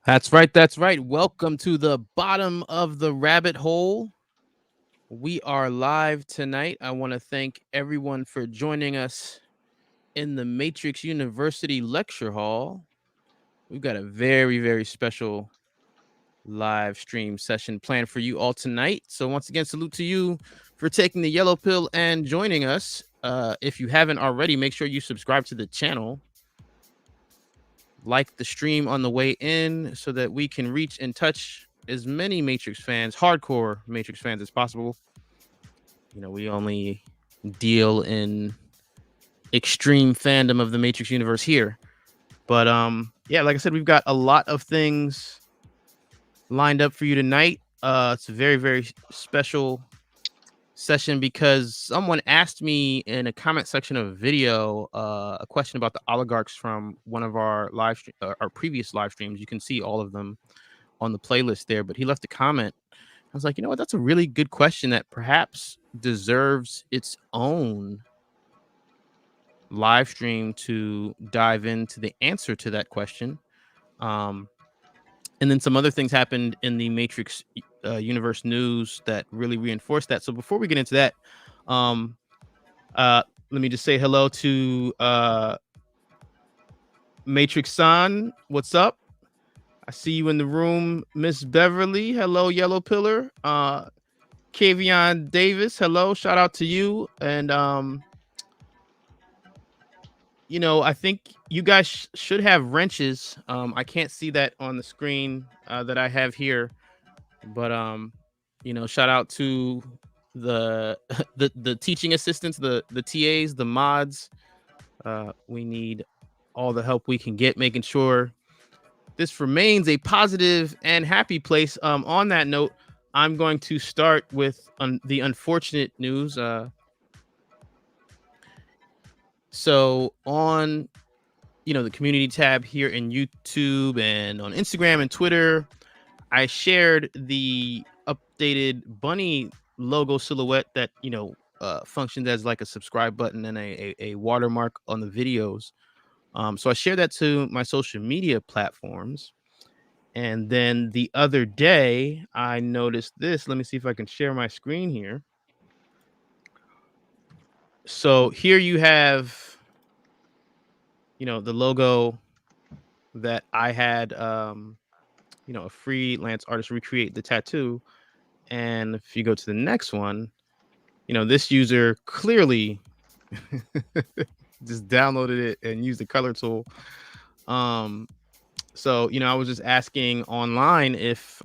That's right. That's right. Welcome to the bottom of the rabbit hole. We are live tonight. I want to thank everyone for joining us in the Matrix University Lecture Hall. We've got a very, very special live stream session planned for you all tonight. So, once again, salute to you for taking the yellow pill and joining us. If you haven't already, make sure you subscribe to the channel, like the stream on the way in so that we can reach and touch as many Matrix fans, hardcore Matrix fans as possible. We only deal in extreme fandom of the Matrix universe here. But yeah, like I said, we've got a lot of things lined up for you tonight. It's a very, very special session because someone asked me in a comment section of a video a question about the oligarchs from one of our our previous live streams. You can see all of them on the playlist there, but he left a comment. I was like, you know what? That's a really good question that perhaps deserves its own live stream to dive into the answer to that question. Um, and then some other things happened in the Matrix universe news that really reinforced that. So before we get into that, um, let me just say hello to Matrix San. What's up? I see you in the room, Miss Beverly. Hello, Yellow Pillar. Kavion Davis. Hello, shout out to you. And I think you guys should have wrenches. I can't see that on the screen that I have here, but shout out to the the teaching assistants, the TAs, the mods. We need all the help we can get, making sure this remains a positive and happy place. On that note, I'm going to start with the unfortunate news. So on the community tab here in YouTube and on Instagram and Twitter, I shared the updated bunny logo silhouette that functions as like a subscribe button and a watermark on the videos. So I shared that to my social media platforms. And then the other day, I noticed this. Let me see if I can share my screen here. So here you have, the logo that I had, a freelance artist recreate the tattoo. And if you go to the next one, this user clearly just downloaded it and used the color tool. So, I was just asking online if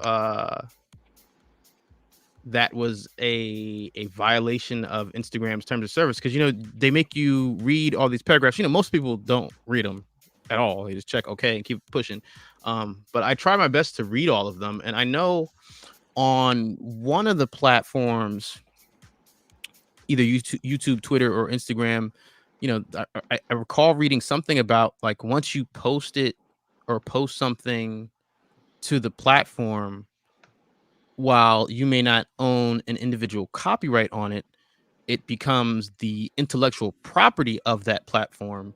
that was a violation of Instagram's terms of service, because they make you read all these paragraphs. Most people don't read them at all. They just check okay and keep pushing. But I try my best to read all of them, and I know on one of the platforms, either YouTube, Twitter, or Instagram, I recall reading something about like once you post it or post something to the platform, while you may not own an individual copyright on it, it becomes the intellectual property of that platform.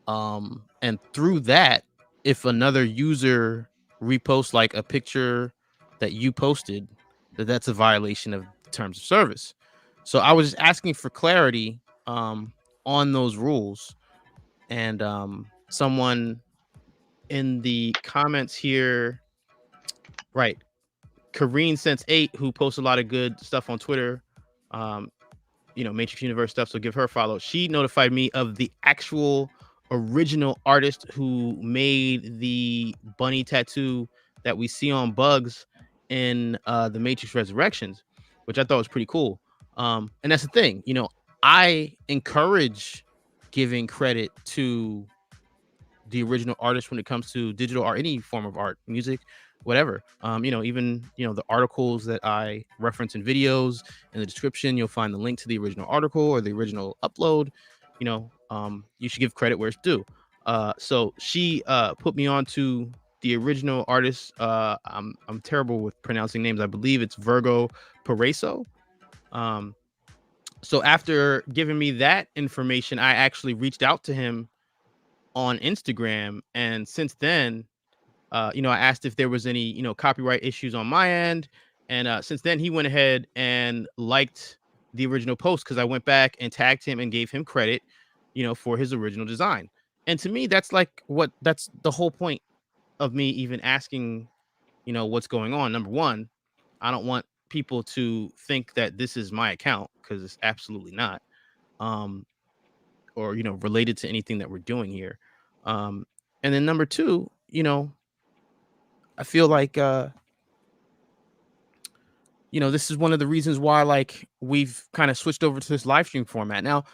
And through that, if another user reposts like a picture that you posted, that's a violation of terms of service. So I was just asking for clarity on those rules. And someone in the comments here, right, Kareen Sense 8, who posts a lot of good stuff on Twitter, Matrix Universe stuff, so give her a follow. She notified me of the actual original artist who made the bunny tattoo that we see on Bugs in the Matrix Resurrections, which I thought was pretty cool. And that's the thing, I encourage giving credit to the original artist when it comes to digital or any form of art, music, whatever. Even the articles that I reference in videos, in the description you'll find the link to the original article or the original upload. You should give credit where it's due. So she put me on to the original artist. I'm terrible with pronouncing names. I believe it's Virgo Pareso. So after giving me that information, I actually reached out to him on Instagram, and since then I asked if there was any, copyright issues on my end. And since then, he went ahead and liked the original post because I went back and tagged him and gave him credit, for his original design. And to me, that's the whole point of me even asking, what's going on. Number one, I don't want people to think that this is my account because it's absolutely not. Um, or related to anything that we're doing here. Um, and then number two, I feel like this is one of the reasons why like we've kind of switched over to this live stream format. Now,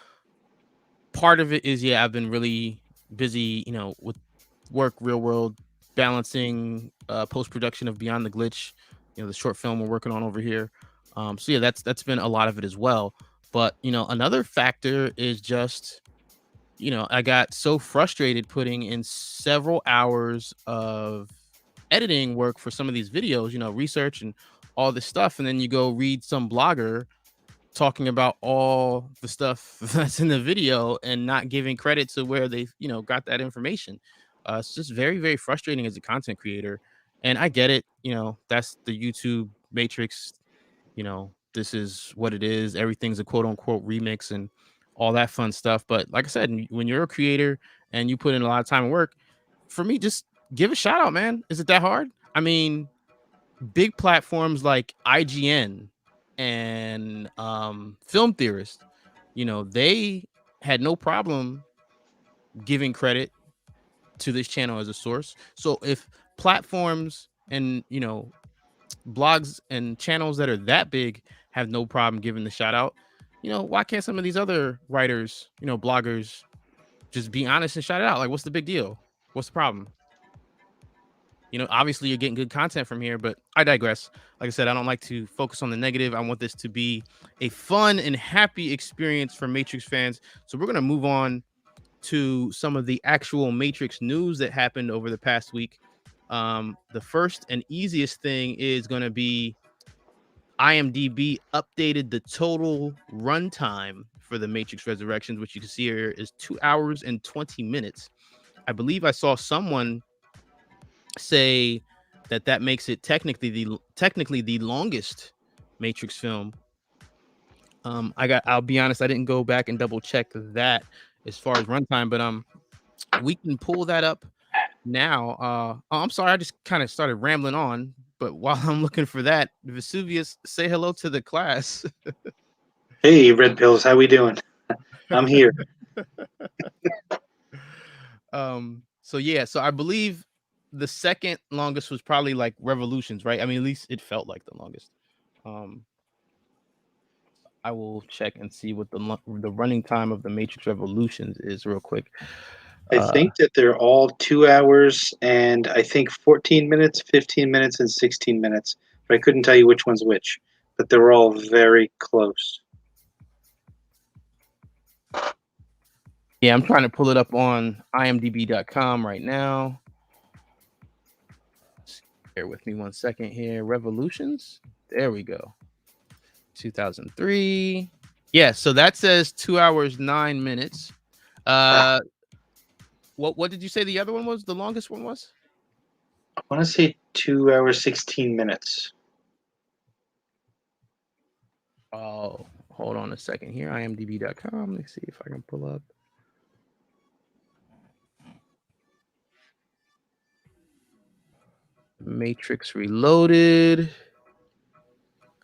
part of it is I've been really busy, with work, real world, balancing post production of Beyond the Glitch, the short film we're working on over here. So yeah, that's been a lot of it as well. But another factor is just I got so frustrated putting in several hours of editing work for some of these videos, research and all this stuff. And then you go read some blogger talking about all the stuff that's in the video and not giving credit to where they, got that information. It's just very, very frustrating as a content creator. And I get it, that's the YouTube matrix. This is what it is. Everything's a quote unquote remix and all that fun stuff. But like I said, when you're a creator and you put in a lot of time and work, for me, just give a shout out, man. Is it that hard? I mean, big platforms like IGN and Film Theorist, they had no problem giving credit to this channel as a source. So if platforms and blogs and channels that are that big have no problem giving the shout out, why can't some of these other writers, bloggers, just be honest and shout it out? Like, what's the big deal? What's the problem? Obviously you're getting good content from here, but I digress. Like I said, I don't like to focus on the negative. I want this to be a fun and happy experience for Matrix fans. So we're going to move on to some of the actual Matrix news that happened over the past week. The first and easiest thing is going to be IMDb updated the total runtime for the Matrix Resurrections, which you can see here is 2 hours and 20 minutes. I believe I saw someone say that makes it technically the longest Matrix film. I'll be honest, I didn't go back and double check that as far as runtime, but we can pull that up now. I'm sorry, I just kind of started rambling on, but while I'm looking for that, Vesuvius, say hello to the class. Hey, Red Pills, how we doing? I'm here. So I believe the second longest was probably like Revolutions, right? I mean, at least it felt like the longest. I will check and see what the running time of the Matrix Revolutions is real quick. I think that they're all 2 hours and I think 14 minutes, 15 minutes, and 16 minutes. But I couldn't tell you which one's which. But they're all very close. Yeah, I'm trying to pull it up on imdb.com right now. Bear with me 1 second here. Revolutions. There we go. 2003. Yeah, so that says 2 hours 9 minutes. What did you say the other one was? The longest one was? I want to say 2 hours, 16 minutes. Oh, hold on a second here. imdb.com. Let's see if I can pull up. Matrix Reloaded.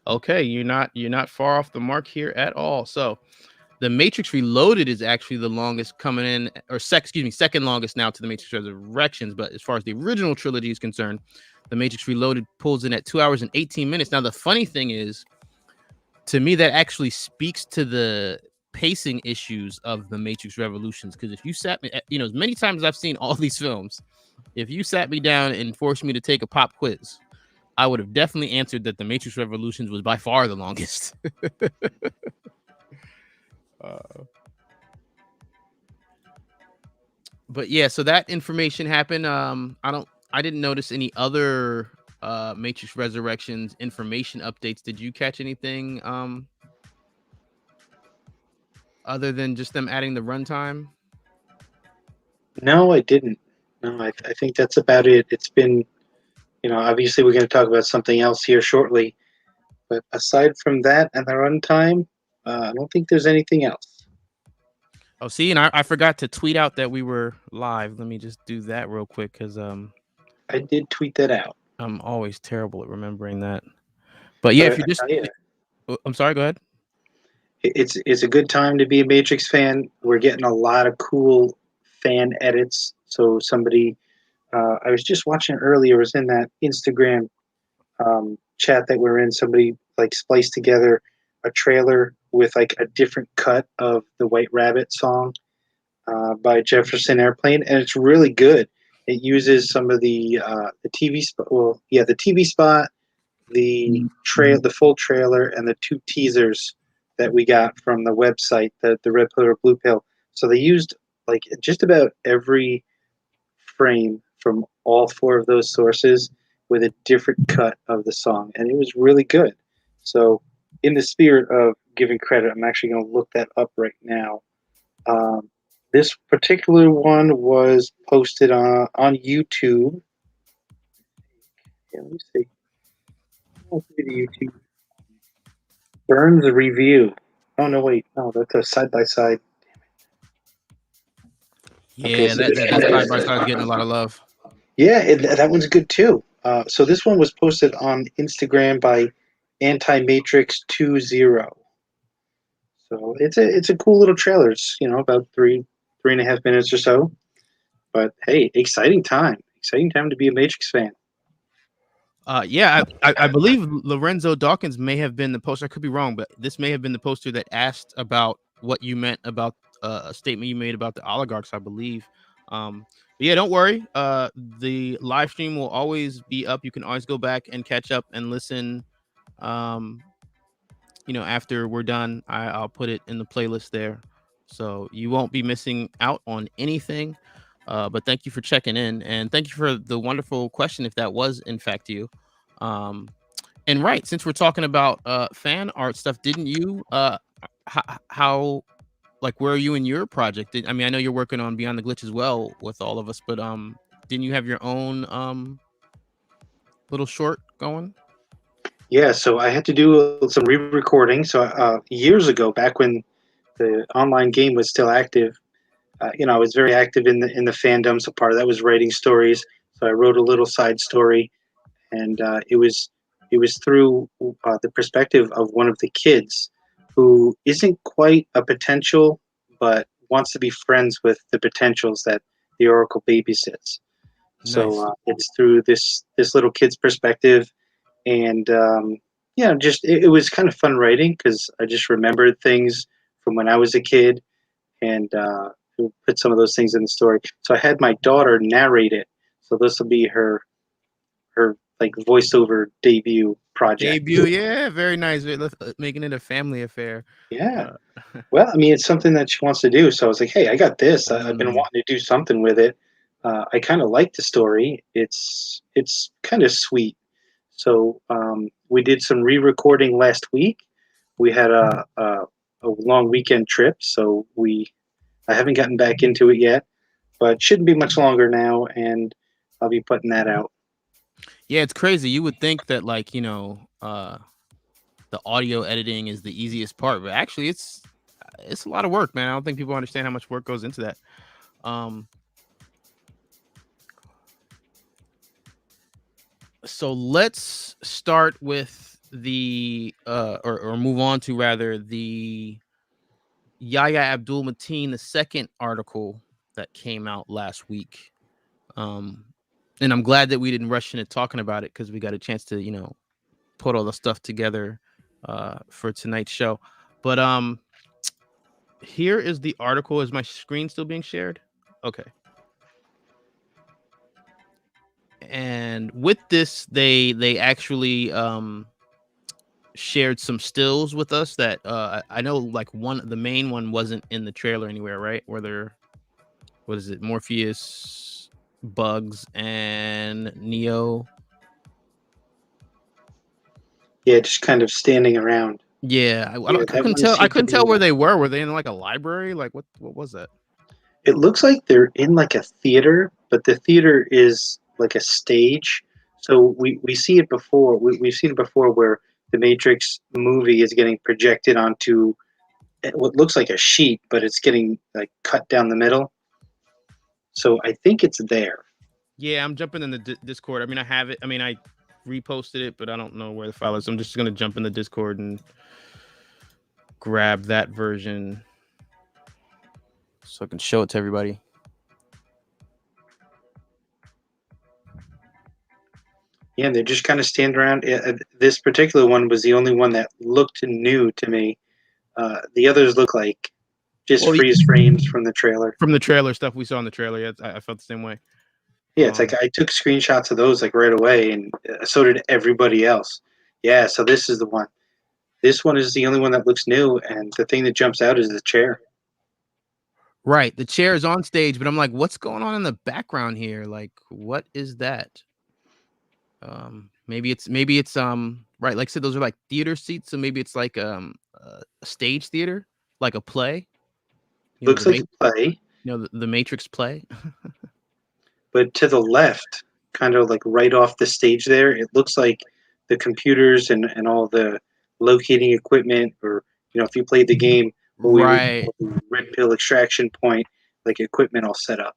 Okay, you're not far off the mark here at all. So the Matrix Reloaded is actually the longest coming in, or second longest now to the Matrix Resurrections. But as far as the original trilogy is concerned, the Matrix Reloaded pulls in at 2 hours and 18 minutes. Now, the funny thing is, to me, that actually speaks to the pacing issues of the Matrix Revolutions. Because if you sat me, as many times as I've seen all these films, if you sat me down and forced me to take a pop quiz, I would have definitely answered that the Matrix Revolutions was by far the longest. But yeah, so that information happened. I didn't notice any other Matrix Resurrections information updates. Did you catch anything other than just them adding the runtime? No, I didn't. No, I think that's about it. It's been, obviously we're going to talk about something else here shortly, but aside from that and the runtime, I don't think there's anything else. Oh, see, and I forgot to tweet out that we were live. Let me just do that real quick because I did tweet that out, I'm always terrible at remembering that. But yeah, but if you're I just, tell you, I'm sorry. Go ahead. it's a good time to be a Matrix fan. We're getting a lot of cool fan edits. So somebody, I was just watching earlier, was in that Instagram chat that we're in. Somebody like spliced together a trailer with like a different cut of the White Rabbit song by Jefferson Airplane, and it's really good. It uses some of the TV spot. Well, yeah, the TV spot, the full trailer, and the two teasers that we got from the website, the Red Pill or Blue Pill. So they used like just about every frame from all four of those sources with a different cut of the song, and it was really good. So, in the spirit of giving credit, I'm actually going to look that up right now. Um, this particular one was posted on YouTube. Yeah, let me see. Let's see the YouTube. Burns review. Oh no, wait, no, that's a side by side. Okay, Yeah, so that side by side is getting a lot of love. yeah, that one's good too. So this one was posted on Instagram by Anti-Matrix 20. So it's a cool little trailer. It's about three and a half minutes or so. But hey, exciting time to be a Matrix fan. Yeah, I believe Lorenzo Dawkins may have been the poster. I could be wrong, but this may have been the poster that asked about what you meant about a statement you made about the oligarchs, I believe. But yeah, don't worry. The live stream will always be up. You can always go back and catch up and listen. Um, after we're done, I'll put it in the playlist there, so you won't be missing out on anything. But thank you for checking in, and thank you for the wonderful question. If that was in fact you, um, and right, since we're talking about fan art stuff, didn't you? How like where are you in your project? I mean, I know you're working on Beyond the Glitch as well with all of us, but didn't you have your own little short going? Yeah, so I had to do some re-recording. So years ago, back when the online game was still active, I was very active in the fandom. So part of that was writing stories. So I wrote a little side story, and it was through the perspective of one of the kids who isn't quite a potential, but wants to be friends with the potentials that the Oracle babysits. So Nice. it's through this little kid's perspective, and yeah, just it was kind of fun writing because I just remembered things from when I was a kid, and put some of those things in the story. So I had my daughter narrate it. So this will be her like voiceover debut project. Debut, yeah, very nice. Making it a family affair. Yeah. Uh, Well, I mean, it's something that she wants to do. So I was like, hey, I got this. I've been mm, wanting to do something with it. I kind of like the story. It's kind of sweet. So we did some re-recording last week. We had a long weekend trip, so I haven't gotten back into it yet, but shouldn't be much longer now, and I'll be putting that out. yeah, it's crazy. You would think that the audio editing is the easiest part, but actually it's a lot of work, man. I don't think people understand how much work goes into that. Um, so let's start with the or move on to rather the Yahya Abdul-Mateen, the second article that came out last week. Um, and I'm glad that we didn't rush into talking about it because we got a chance to, put all the stuff together for tonight's show. But here is the article. Is my screen still being shared? Okay. And with this, they actually shared some stills with us that I know like the main one wasn't in the trailer anywhere, right? Where they're what is it? Morpheus, Bugs, and Neo. Yeah, just kind of standing around. Yeah, Yeah, I that couldn't one tell. I seemed to couldn't be. tell where they were. Were they in like a library? Like what was that? It looks like they're in like a theater, but the theater is like a stage. So we see it before. We've seen it before where the Matrix movie is getting projected onto what looks like a sheet, but it's getting like cut down the middle. So I think it's there. Yeah, I'm jumping in the Discord. I mean, I have it. I mean, I reposted it, but I don't know where the file is. I'm just gonna jump in the Discord and grab that version so I can show it to everybody. Yeah, they're just kind of standing around. This particular one was the only one that looked new to me. The others look like just freeze frames from the trailer. From the trailer stuff we saw in the trailer, yeah, I felt the same way. Yeah, it's like I took screenshots of those like right away, and so did everybody else. Yeah, so this is the one. This one is the only one that looks new, and the thing that jumps out is the chair. Right, the chair is on stage, but I'm like, what's going on in the background here? Like, what is that? Maybe it's right, like I said, those are like theater seats, so maybe it's like a stage theater, like a play. Looks like a play. You know, the Matrix play. But to the left, kind of like right off the stage there, it looks like the computers and all the locating equipment, or if you played the game, Right. red pill extraction point, like equipment all set up.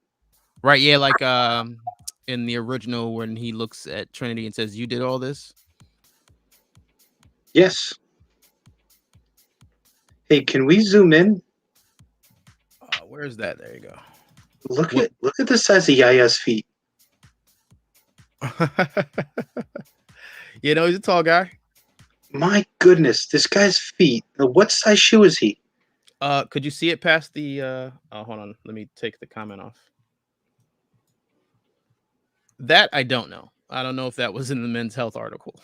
Right, yeah, like in the original when he looks at Trinity and says, "You did all this?" Yes. Hey, can we zoom in? Where's that? There you go. Look at the size of Yaya's feet. He's a tall guy. My goodness, this guy's feet. What size shoe is he? Could you see it past the hold on, let me take the comment off. That I don't know. I don't know if that was in the Men's Health article.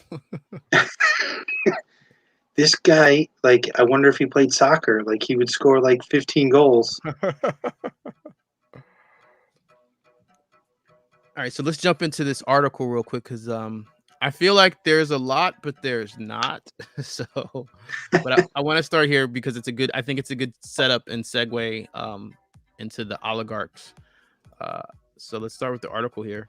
This guy, like, I wonder if he played soccer. Like, he would score like 15 goals. All right, so let's jump into this article real quick because I feel like there's a lot, but there's not. So, but I want to start here because I think it's a good setup and segue into the oligarchs. So let's start with the article here.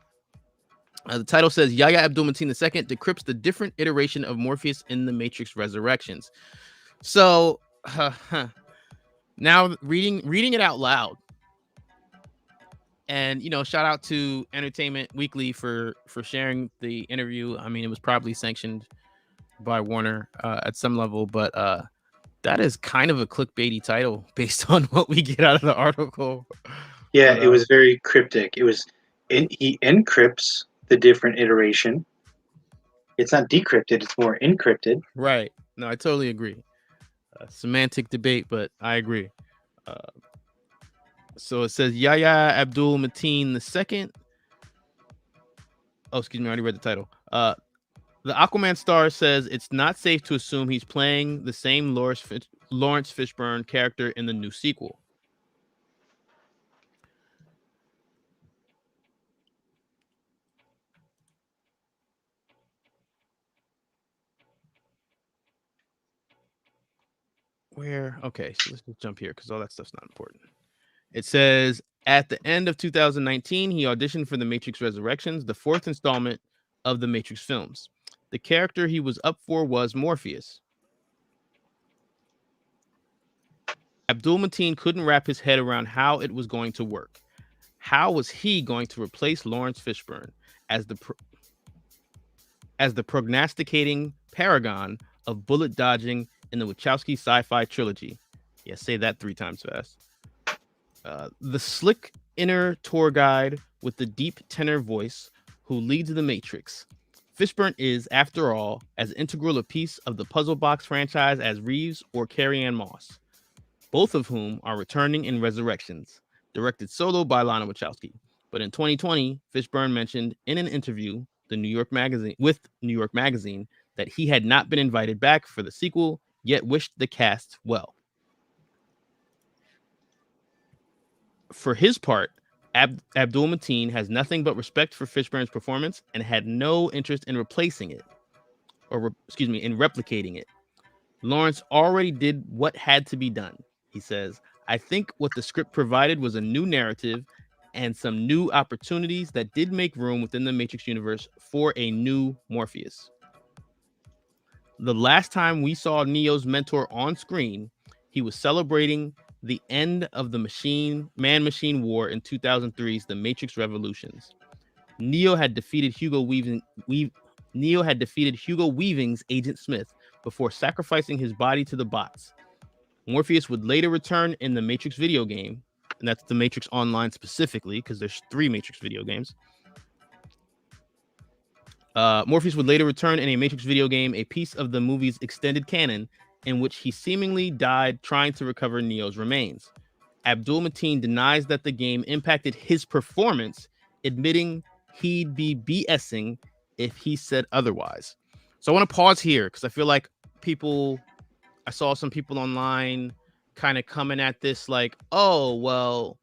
The title says Yahya Abdul-Mateen II decrypts the different iteration of Morpheus in the Matrix Resurrections. So now reading it out loud, and shout out to Entertainment Weekly for sharing the interview. I mean, it was probably sanctioned by Warner at some level, but that is kind of a clickbaity title based on what we get out of the article. Yeah, it was very cryptic. It was he encrypts the different iteration. It's not decrypted, it's more encrypted. Right. No, I totally agree. Semantic debate, but I agree. So it says Yahya Abdul-Mateen II. Oh, excuse me, I already read the title. The Aquaman star says it's not safe to assume he's playing the same Lawrence Fishburne character in the new sequel. Okay, so let's just jump here because all that stuff's not important. It says at the end of 2019, he auditioned for The Matrix Resurrections, the fourth installment of the Matrix films. The character he was up for was Morpheus. Abdul-Mateen couldn't wrap his head around how it was going to work. How was he going to replace Lawrence Fishburne as the prognosticating paragon of bullet dodging in the Wachowski sci-fi trilogy? Yeah, say that 3 times fast. The slick inner tour guide with the deep tenor voice who leads the Matrix. Fishburne is, after all, as integral a piece of the puzzle box franchise as Reeves or Carrie-Anne Moss, both of whom are returning in Resurrections, directed solo by Lana Wachowski. But in 2020, Fishburne mentioned in an interview with New York Magazine that he had not been invited back for the sequel, yet wished the cast well. For his part, Abdul-Mateen has nothing but respect for Fishburne's performance and had no interest in replacing it, in replicating it. Lawrence already did what had to be done, he says. I think what the script provided was a new narrative and some new opportunities that did make room within the Matrix universe for a new Morpheus. The last time we saw Neo's mentor on screen, he was celebrating the end of the man-machine war in 2003's The Matrix Revolutions. Neo had defeated Hugo Weaving's Agent Smith before sacrificing his body to the bots. Morpheus would later return in the Matrix video game, and that's the Matrix Online specifically, because there's 3 Matrix video games. Morpheus would later return in a Matrix video game, a piece of the movie's extended canon, in which he seemingly died trying to recover Neo's remains. Abdul-Mateen denies that the game impacted his performance, admitting he'd be BSing if he said otherwise. So I want to pause here because I feel like I saw some people online kind of coming at this like, oh, well,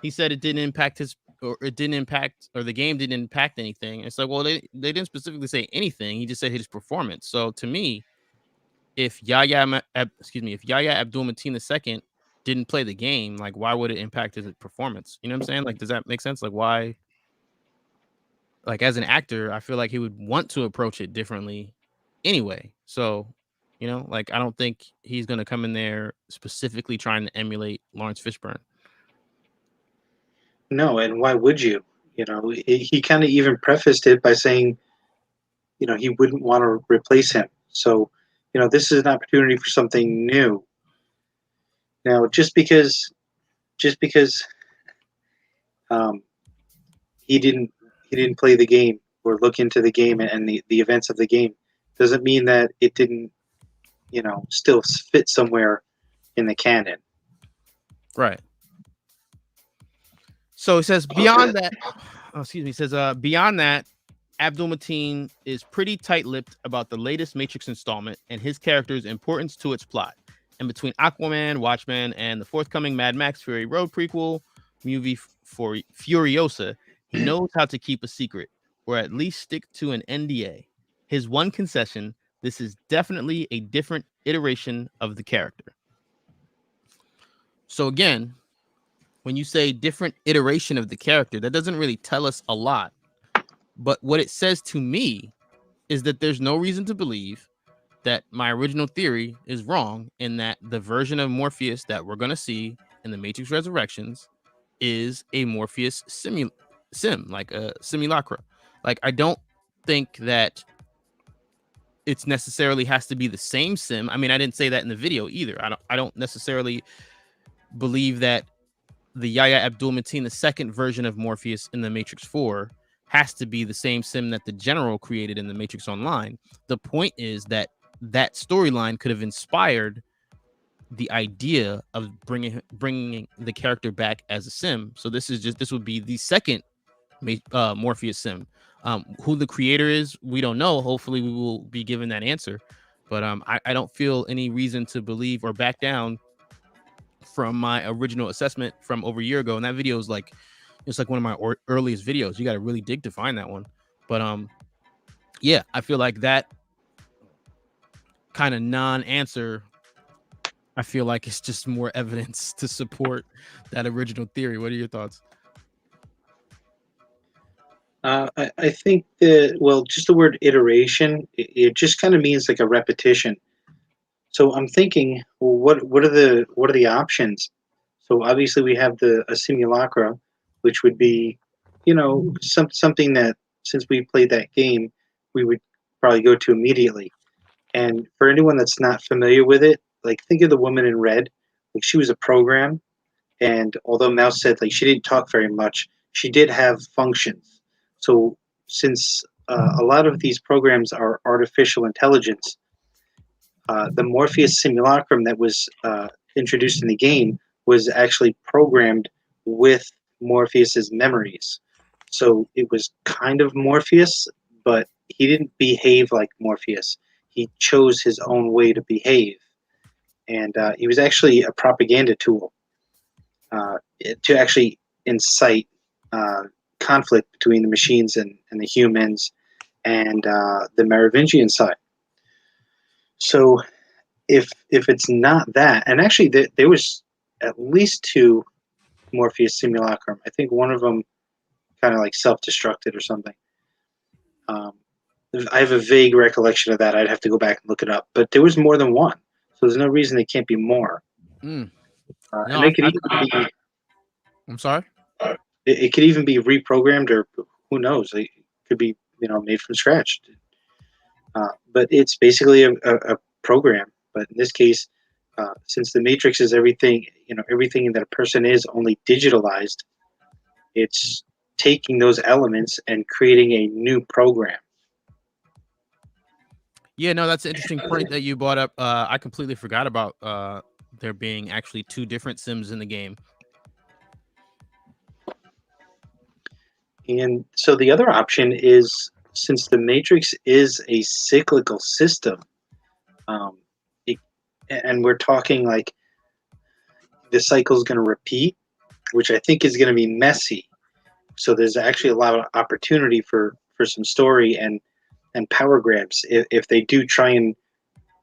he said it didn't impact the game didn't impact anything. It's like, well, they didn't specifically say anything. He just said his performance. So to me, if Yahya Abdul-Mateen II didn't play the game, like, why would it impact his performance? You know what I'm saying? Like, does that make sense? Like, why? Like, as an actor, I feel like he would want to approach it differently anyway. So, like, I don't think he's going to come in there specifically trying to emulate Lawrence Fishburne. No, and why would you? He kind of even prefaced it by saying, he wouldn't want to replace him. So, this is an opportunity for something new. Now, just because he didn't play the game or look into the game and the events of the game doesn't mean that it didn't, still fit somewhere in the canon. Right. So it says beyond that, he says beyond that, Abdul-Mateen is pretty tight-lipped about the latest Matrix installment and his character's importance to its plot. And between Aquaman, Watchmen, and the forthcoming Mad Max Fury Road prequel movie for Furiosa, he knows how to keep a secret, or at least stick to an NDA. His one concession: this is definitely a different iteration of the character. So again, when you say different iteration of the character, that doesn't really tell us a lot. But what it says to me is that there's no reason to believe that my original theory is wrong, in that the version of Morpheus that we're going to see in the Matrix Resurrections is a Morpheus sim, like a simulacra. Like, I don't think that it's necessarily has to be the same sim. I mean, I didn't say that in the video either. I don't necessarily believe that the Yahya Abdul-Mateen II version of Morpheus in the Matrix 4 has to be the same sim that the General created in the Matrix Online. The point is that storyline could have inspired the idea of bringing the character back as a sim. So this would be the second Morpheus sim. Who the creator is, we don't know. Hopefully we will be given that answer. But I don't feel any reason to believe or back down from my original assessment from over a year ago. And that video is like, it's like one of my earliest videos. You got to really dig to find that one. But yeah, I feel like that kind of non-answer, I feel like it's just more evidence to support that original theory. What are your thoughts? I think that, well, just the word iteration, it just kind of means like a repetition. So I'm thinking, well, what are the options? So obviously we have a simulacra, which would be, something that, since we played that game, we would probably go to immediately. And for anyone that's not familiar with it, like, think of the woman in red. Like, she was a program, and although Mouse said, like, she didn't talk very much, she did have functions. So since a lot of these programs are artificial intelligence, the Morpheus simulacrum that was introduced in the game was actually programmed with Morpheus's memories. So it was kind of Morpheus, but he didn't behave like Morpheus. He chose his own way to behave. And he was actually a propaganda tool to actually incite conflict between the machines and the humans and the Merovingian side. So if it's not that, and actually there was at least two Morpheus simulacrum. I think one of them kind of like self-destructed or something. I have a vague recollection of that. I'd have to go back and look it up. But there was more than one, so there's no reason they can't be more. No, And they could even be. I'm sorry. It could even be reprogrammed, or who knows? It could be made from scratch. But it's basically a program. But in this case, since the Matrix is everything, everything that a person is only digitalized, it's taking those elements and creating a new program. Yeah, no, that's an interesting point that you brought up. I completely forgot about there being actually two different Sims in the game. And so the other option is, since the Matrix is a cyclical system, and we're talking like the cycle is going to repeat, which I think is going to be messy. So there's actually a lot of opportunity for some story and power grabs if they do try and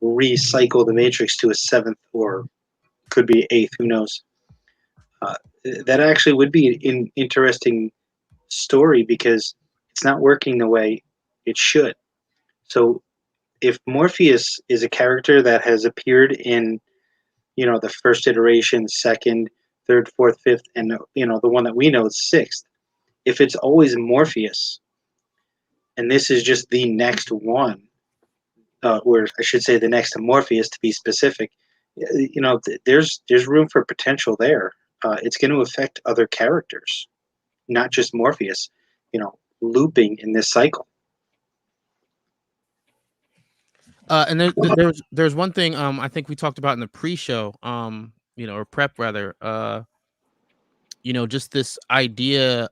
recycle the Matrix to a seventh, or could be eighth, who knows. That actually would be an interesting story because it's not working the way it should. So if Morpheus is a character that has appeared in the first iteration, second, third, fourth, fifth, and the one that we know is sixth, if it's always Morpheus and this is just the next one, or I should say the next Morpheus to be specific, there's room for potential there. It's going to affect other characters, not just Morpheus, looping in this cycle. And there's one thing I think we talked about in the pre-show, or prep rather, just this idea,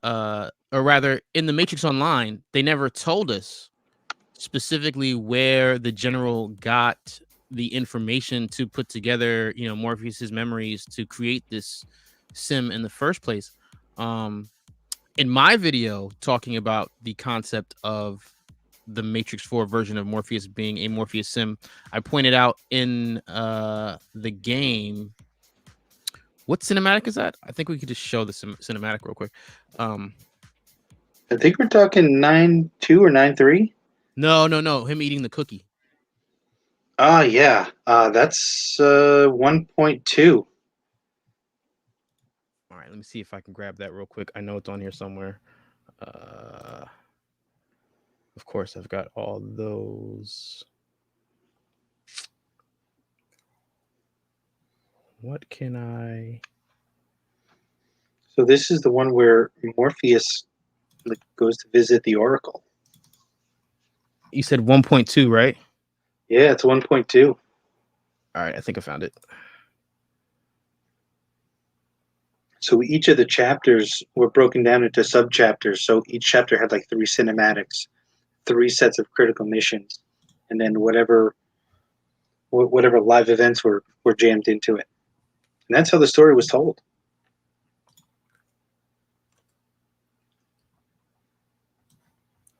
or rather in the Matrix Online, they never told us specifically where the general got the information to put together, Morpheus's memories to create this sim in the first place. In my video talking about the concept of the Matrix 4 version of Morpheus being a Morpheus sim, I pointed out in the game. What cinematic is that? I think we could just show the cinematic real quick. I think we're talking 9.2 or 9.3. No. Him eating the cookie. Yeah. That's 1.2. All right, let me see if I can grab that real quick. I know it's on here somewhere. Of course, I've got all those. What can I? So this is the one where Morpheus goes to visit the Oracle. You said 1.2, right? Yeah, it's 1.2. All right, I think I found it. So each of the chapters were broken down into sub-chapters. So each chapter had like 3 cinematics, 3 sets of critical missions, and then whatever live events were jammed into it. And that's how the story was told.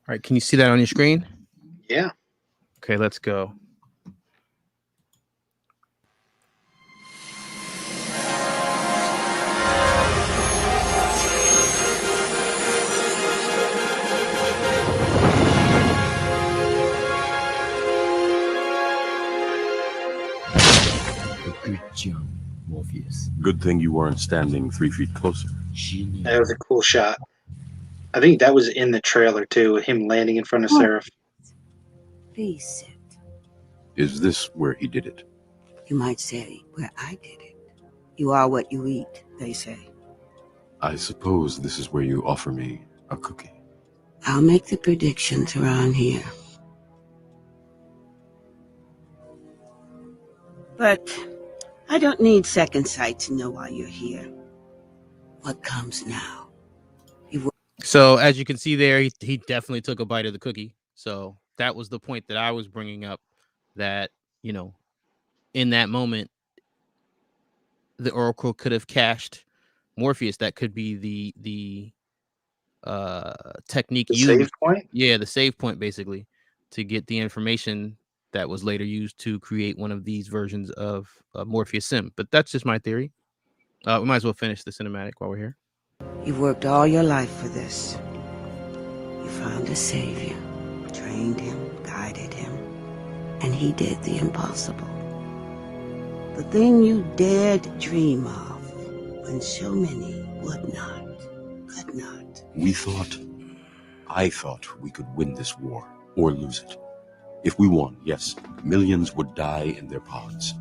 All right, can you see that on your screen? Yeah. Okay, let's go. Good job, Morpheus. Good thing you weren't standing 3 feet closer. That was a cool shot. I think that was in the trailer too, him landing in front of Seraph. Please sit. Is this where he did it? You might say where I did it. You are what you eat, they say. I suppose this is where you offer me a cookie. I'll make the predictions around here. But I don't need second sight to know why you're here. What comes now? So as you can see there, he definitely took a bite of the cookie. So that was the point that I was bringing up, that, in that moment, the Oracle could have cached Morpheus. That could be the technique The used. save point? Yeah, the save point, basically, to get the information that was later used to create one of these versions of Morpheus Sim. But that's just my theory. We might as well finish the cinematic while we're here. You've worked all your life for this. You found a savior, trained him, guided him, and he did the impossible. The thing you dared dream of when so many would not, could not. I thought we could win this war, or lose it. If we won, yes, millions would die in their pods.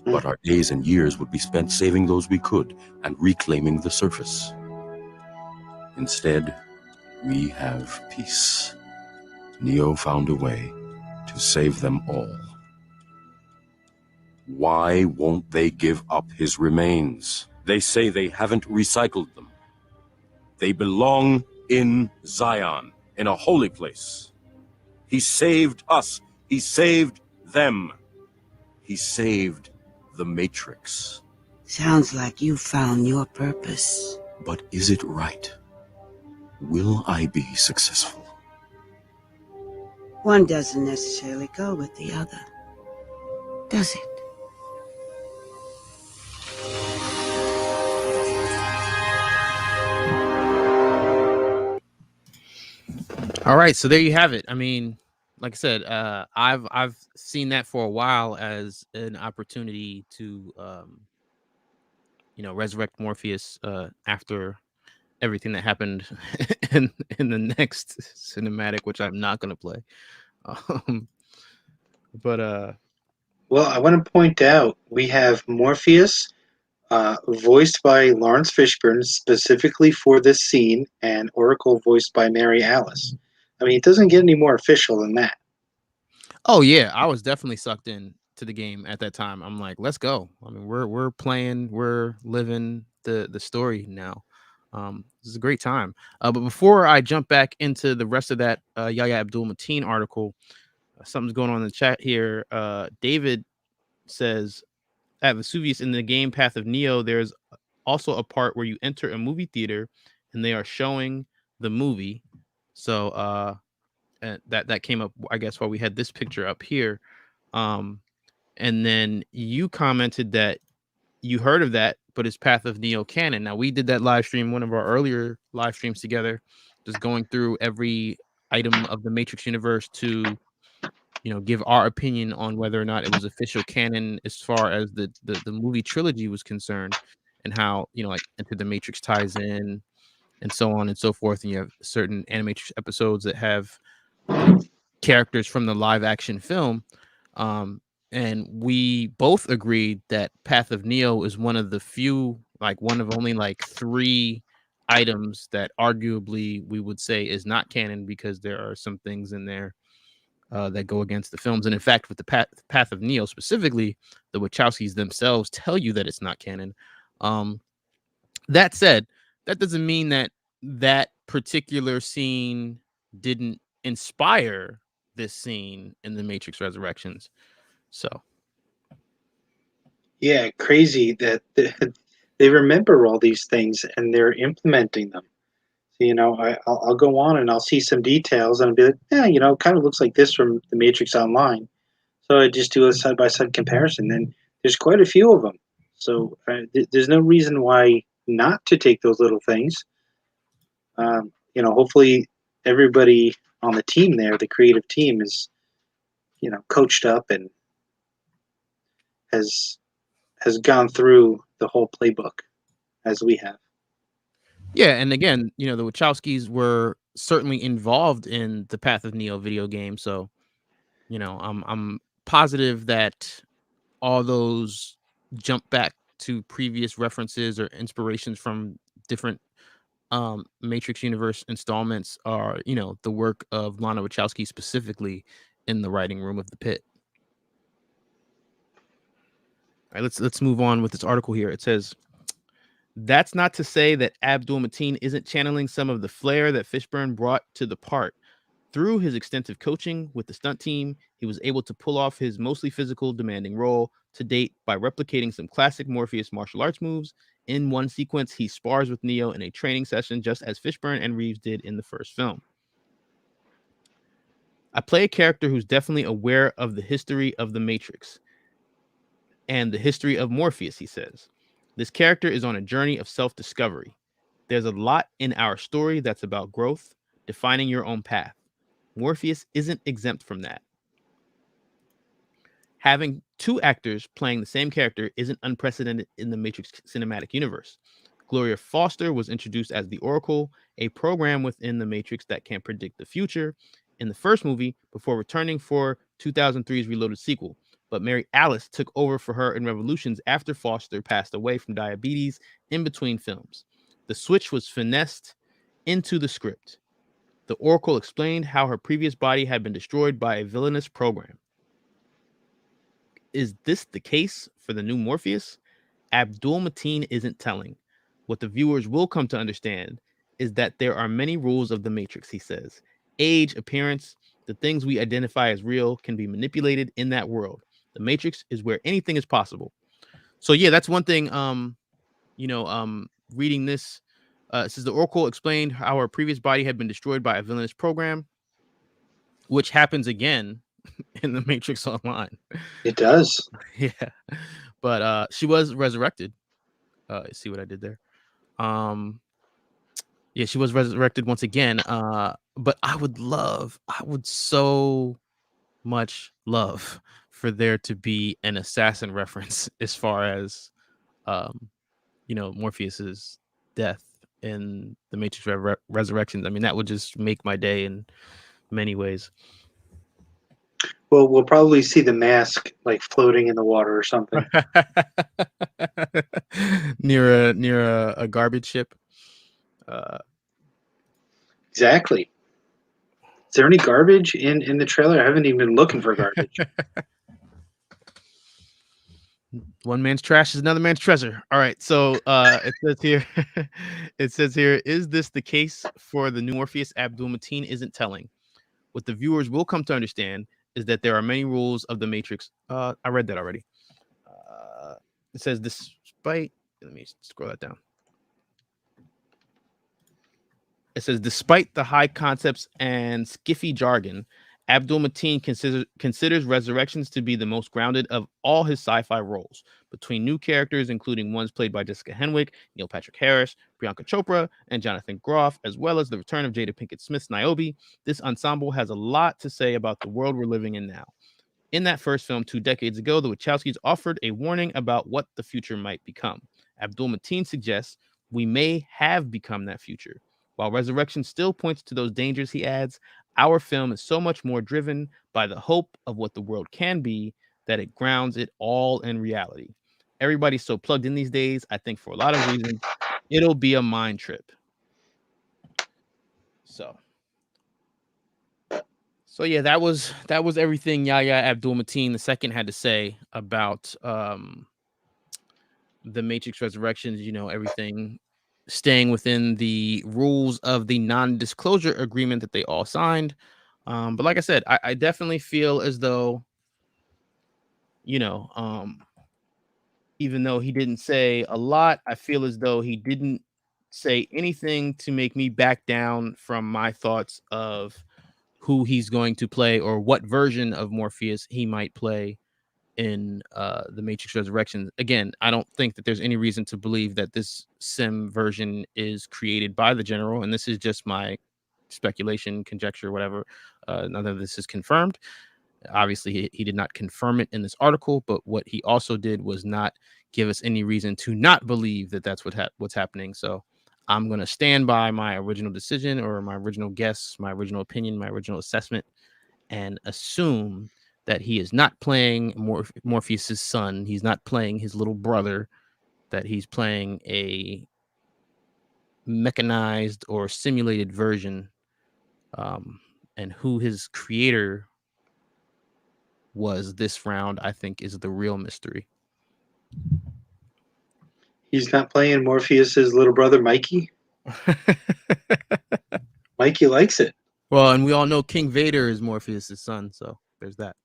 But our days and years would be spent saving those we could and reclaiming the surface. Instead, we have peace. Neo found a way to save them all. Why won't they give up his remains? They say they haven't recycled them. They belong in Zion, in a holy place. He saved us. He saved them. He saved the Matrix. Sounds like you found your purpose. But is it right? Will I be successful? One doesn't necessarily go with the other, does it? All right, so there you have it. I mean, like I said, I've seen that for a while as an opportunity to resurrect Morpheus after everything that happened in the next cinematic, which I'm not going to play. But Well, I want to point out we have Morpheus, voiced by Lawrence Fishburne specifically for this scene, and Oracle voiced by Mary Alice. I mean, it doesn't get any more official than that. oh yeah, I was definitely sucked in to the game at that time. I'm like, let's go. I mean, we're playing, we're living the story now. This is a great time. But before I jump back into the rest of that Yahya Abdul-Mateen article, something's going on in the chat here. David says, at Vesuvius in the game Path of Neo, there's also a part where you enter a movie theater and they are showing the movie. So and that came up, I guess, while we had this picture up here. And then you commented that you heard of that, but it's Path of Neo canon. Now, we did that live stream, one of our earlier live streams together, just going through every item of the Matrix universe to give our opinion on whether or not it was official canon as far as the movie trilogy was concerned, and how like Enter the Matrix ties in, and so on and so forth. And you have certain animatrix episodes that have characters from the live action film. And we both agreed that Path of Neo is one of the few, like one of only like 3 items that arguably we would say is not canon, because there are some things in there that go against the films. And in fact, with the Path of Neo specifically, the Wachowskis themselves tell you that it's not canon. That said, that doesn't mean that that particular scene didn't inspire this scene in the Matrix Resurrections. So Yeah, crazy that they remember all these things and they're implementing them. So, I'll go on and I'll see some details and I'll be like, yeah, it kind of looks like this from the Matrix Online. So I just do a side-by-side comparison, and there's quite a few of them. So there's no reason why not to take those little things. Hopefully everybody on the team there, the creative team, is coached up and has gone through the whole playbook as we have. yeah, and again, the Wachowskis were certainly involved in the Path of Neo video game, so I'm positive that all those jump back to previous references or inspirations from different Matrix universe installments are the work of Lana Wachowski, specifically in the writing room of the pit. All right, let's move on with this article here. It says, that's not to say that Abdul-Mateen isn't channeling some of the flair that Fishburne brought to the part. Through his extensive coaching with the stunt team, he was able to pull off his mostly physical, demanding role to date by replicating some classic Morpheus martial arts moves. In one sequence, he spars with Neo in a training session, just as Fishburne and Reeves did in the first film. I play a character who's definitely aware of the history of the Matrix and the history of Morpheus, he says. This character is on a journey of self-discovery. There's a lot in our story that's about growth, defining your own path. Morpheus isn't exempt from that. Having two actors playing the same character isn't unprecedented in the Matrix cinematic universe. Gloria Foster was introduced as the Oracle, a program within the Matrix that can predict the future, in the first movie before returning for 2003's Reloaded sequel. But Mary Alice took over for her in Revolutions after Foster passed away from diabetes in between films. The switch was finessed into the script. The Oracle explained how her previous body had been destroyed by a villainous program. Is this the case for the new Morpheus? Abdul-Mateen isn't telling. What the viewers will come to understand is that there are many rules of the Matrix, he says. Age, appearance, the things we identify as real can be manipulated in that world. The Matrix is where anything is possible. So yeah, that's one thing. Reading this, it says the Oracle explained how her previous body had been destroyed by a villainous program, which happens again in the Matrix Online. It does. Yeah, but she was resurrected. See what I did there? Yeah, she was resurrected once again. But I would so much love for there to be an assassin reference as far as Morpheus's death in the Matrix Resurrections. I mean, that would just make my day in many ways. Well, we'll probably see the mask like floating in the water or something. near a garbage ship. Exactly. Is there any garbage in the trailer? I haven't even been looking for garbage. One man's trash is another man's treasure. All right. So it says here, is this the case for the new Morpheus? Abdul-Mateen isn't telling. What the viewers will come to understand is that there are many rules of the Matrix. I read that already. It says, despite, let me scroll that down. It says, despite the high concepts and skiffy jargon, Abdul-Mateen considers Resurrections to be the most grounded of all his sci-fi roles. Between new characters, including ones played by Jessica Henwick, Neil Patrick Harris, Priyanka Chopra, and Jonathan Groff, as well as the return of Jada Pinkett Smith's Niobe, this ensemble has a lot to say about the world we're living in now. In that first film 2 decades ago, the Wachowskis offered a warning about what the future might become. Abdul-Mateen suggests we may have become that future. While Resurrection still points to those dangers, he adds, our film is so much more driven by the hope of what the world can be that it grounds it all in reality. Everybody's so plugged in these days, I think for a lot of reasons, it'll be a mind trip. So yeah, that was everything Yahya Abdul-Mateen II had to say about the Matrix Resurrections, everything staying within the rules of the non-disclosure agreement that they all signed. But like I said, I definitely feel as though, even though he didn't say a lot, I feel as though he didn't say anything to make me back down from my thoughts of who he's going to play or what version of Morpheus he might play in the Matrix Resurrections. Again, I don't think that there's any reason to believe that this sim version is created by the general, and this is just my speculation, conjecture, whatever. None of this is confirmed. Obviously, he did not confirm it in this article, but what he also did was not give us any reason to not believe that that's what's happening. So I'm going to stand by my original decision or my original guess, my original opinion, my original assessment, and assume that he is not playing Morpheus's son. He's not playing his little brother, that he's playing a mechanized or simulated version. And who his creator was this round, I think, is the real mystery. He's not playing Morpheus's little brother, Mikey? Mikey likes it. Well, and we all know King Vader is Morpheus's son, so there's that.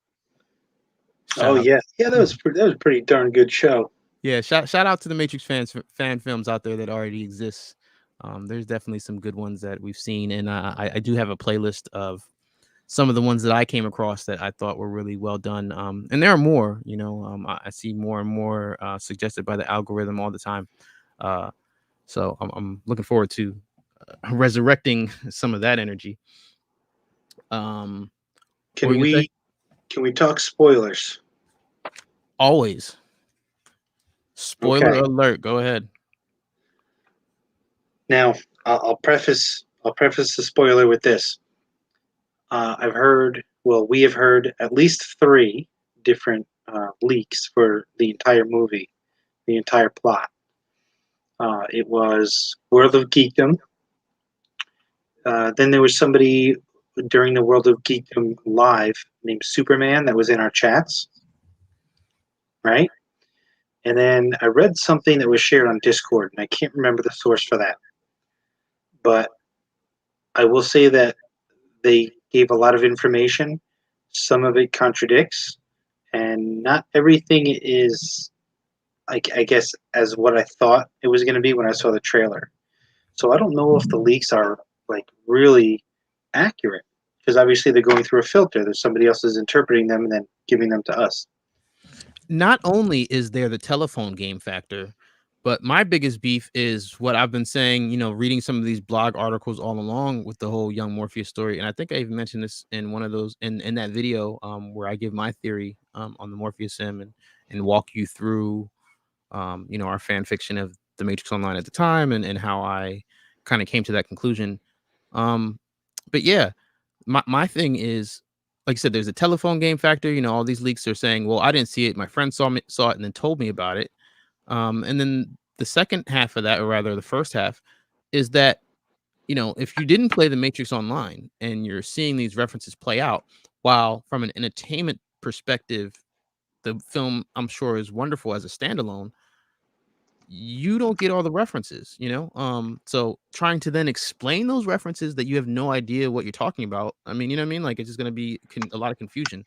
Shout out. Yeah, that was a pretty darn good show. Yeah, shout out to the Matrix fan films out there that already exist. There's definitely some good ones that we've seen, and I do have a playlist of some of the ones that I came across that I thought were really well done. And there are more, I see more and more suggested by the algorithm all the time. So I'm looking forward to resurrecting some of that energy. What were Can you gonna say? we talk spoilers? Always. Spoiler Okay. alert. Go ahead. Now, I'll preface the spoiler with this. We have heard at least 3 different leaks for the entire movie, the entire plot. It was World of Geekdom. Then there was somebody during the World of Geekdom live named Superman that was in our chats, right? And then I read something that was shared on Discord, and I can't remember the source for that. But I will say that they gave a lot of information. Some of it contradicts, and not everything is, I guess, as what I thought it was going to be when I saw the trailer. So I don't know if the leaks are like really accurate, because obviously they're going through a filter. There's somebody else is interpreting them and then giving them to us. Not only is there the telephone game factor, but my biggest beef is what I've been saying, reading some of these blog articles all along with the whole young Morpheus story. And I think I even mentioned this in one of those in that video where I give my theory on the Morpheus sim and walk you through our fan fiction of the Matrix Online at the time and how I kind of came to that conclusion. But yeah, my thing is, like I said, there's a telephone game factor. All these leaks are saying, well, I didn't see it. My friend saw it and then told me about it. And then the second half of that, or rather the first half, is that, if you didn't play the Matrix Online and you're seeing these references play out, while from an entertainment perspective, the film, I'm sure, is wonderful as a standalone, you don't get all the references. So trying to then explain those references that you have no idea what you're talking about, I mean, you know what I mean? Like, it's just going to be a lot of confusion.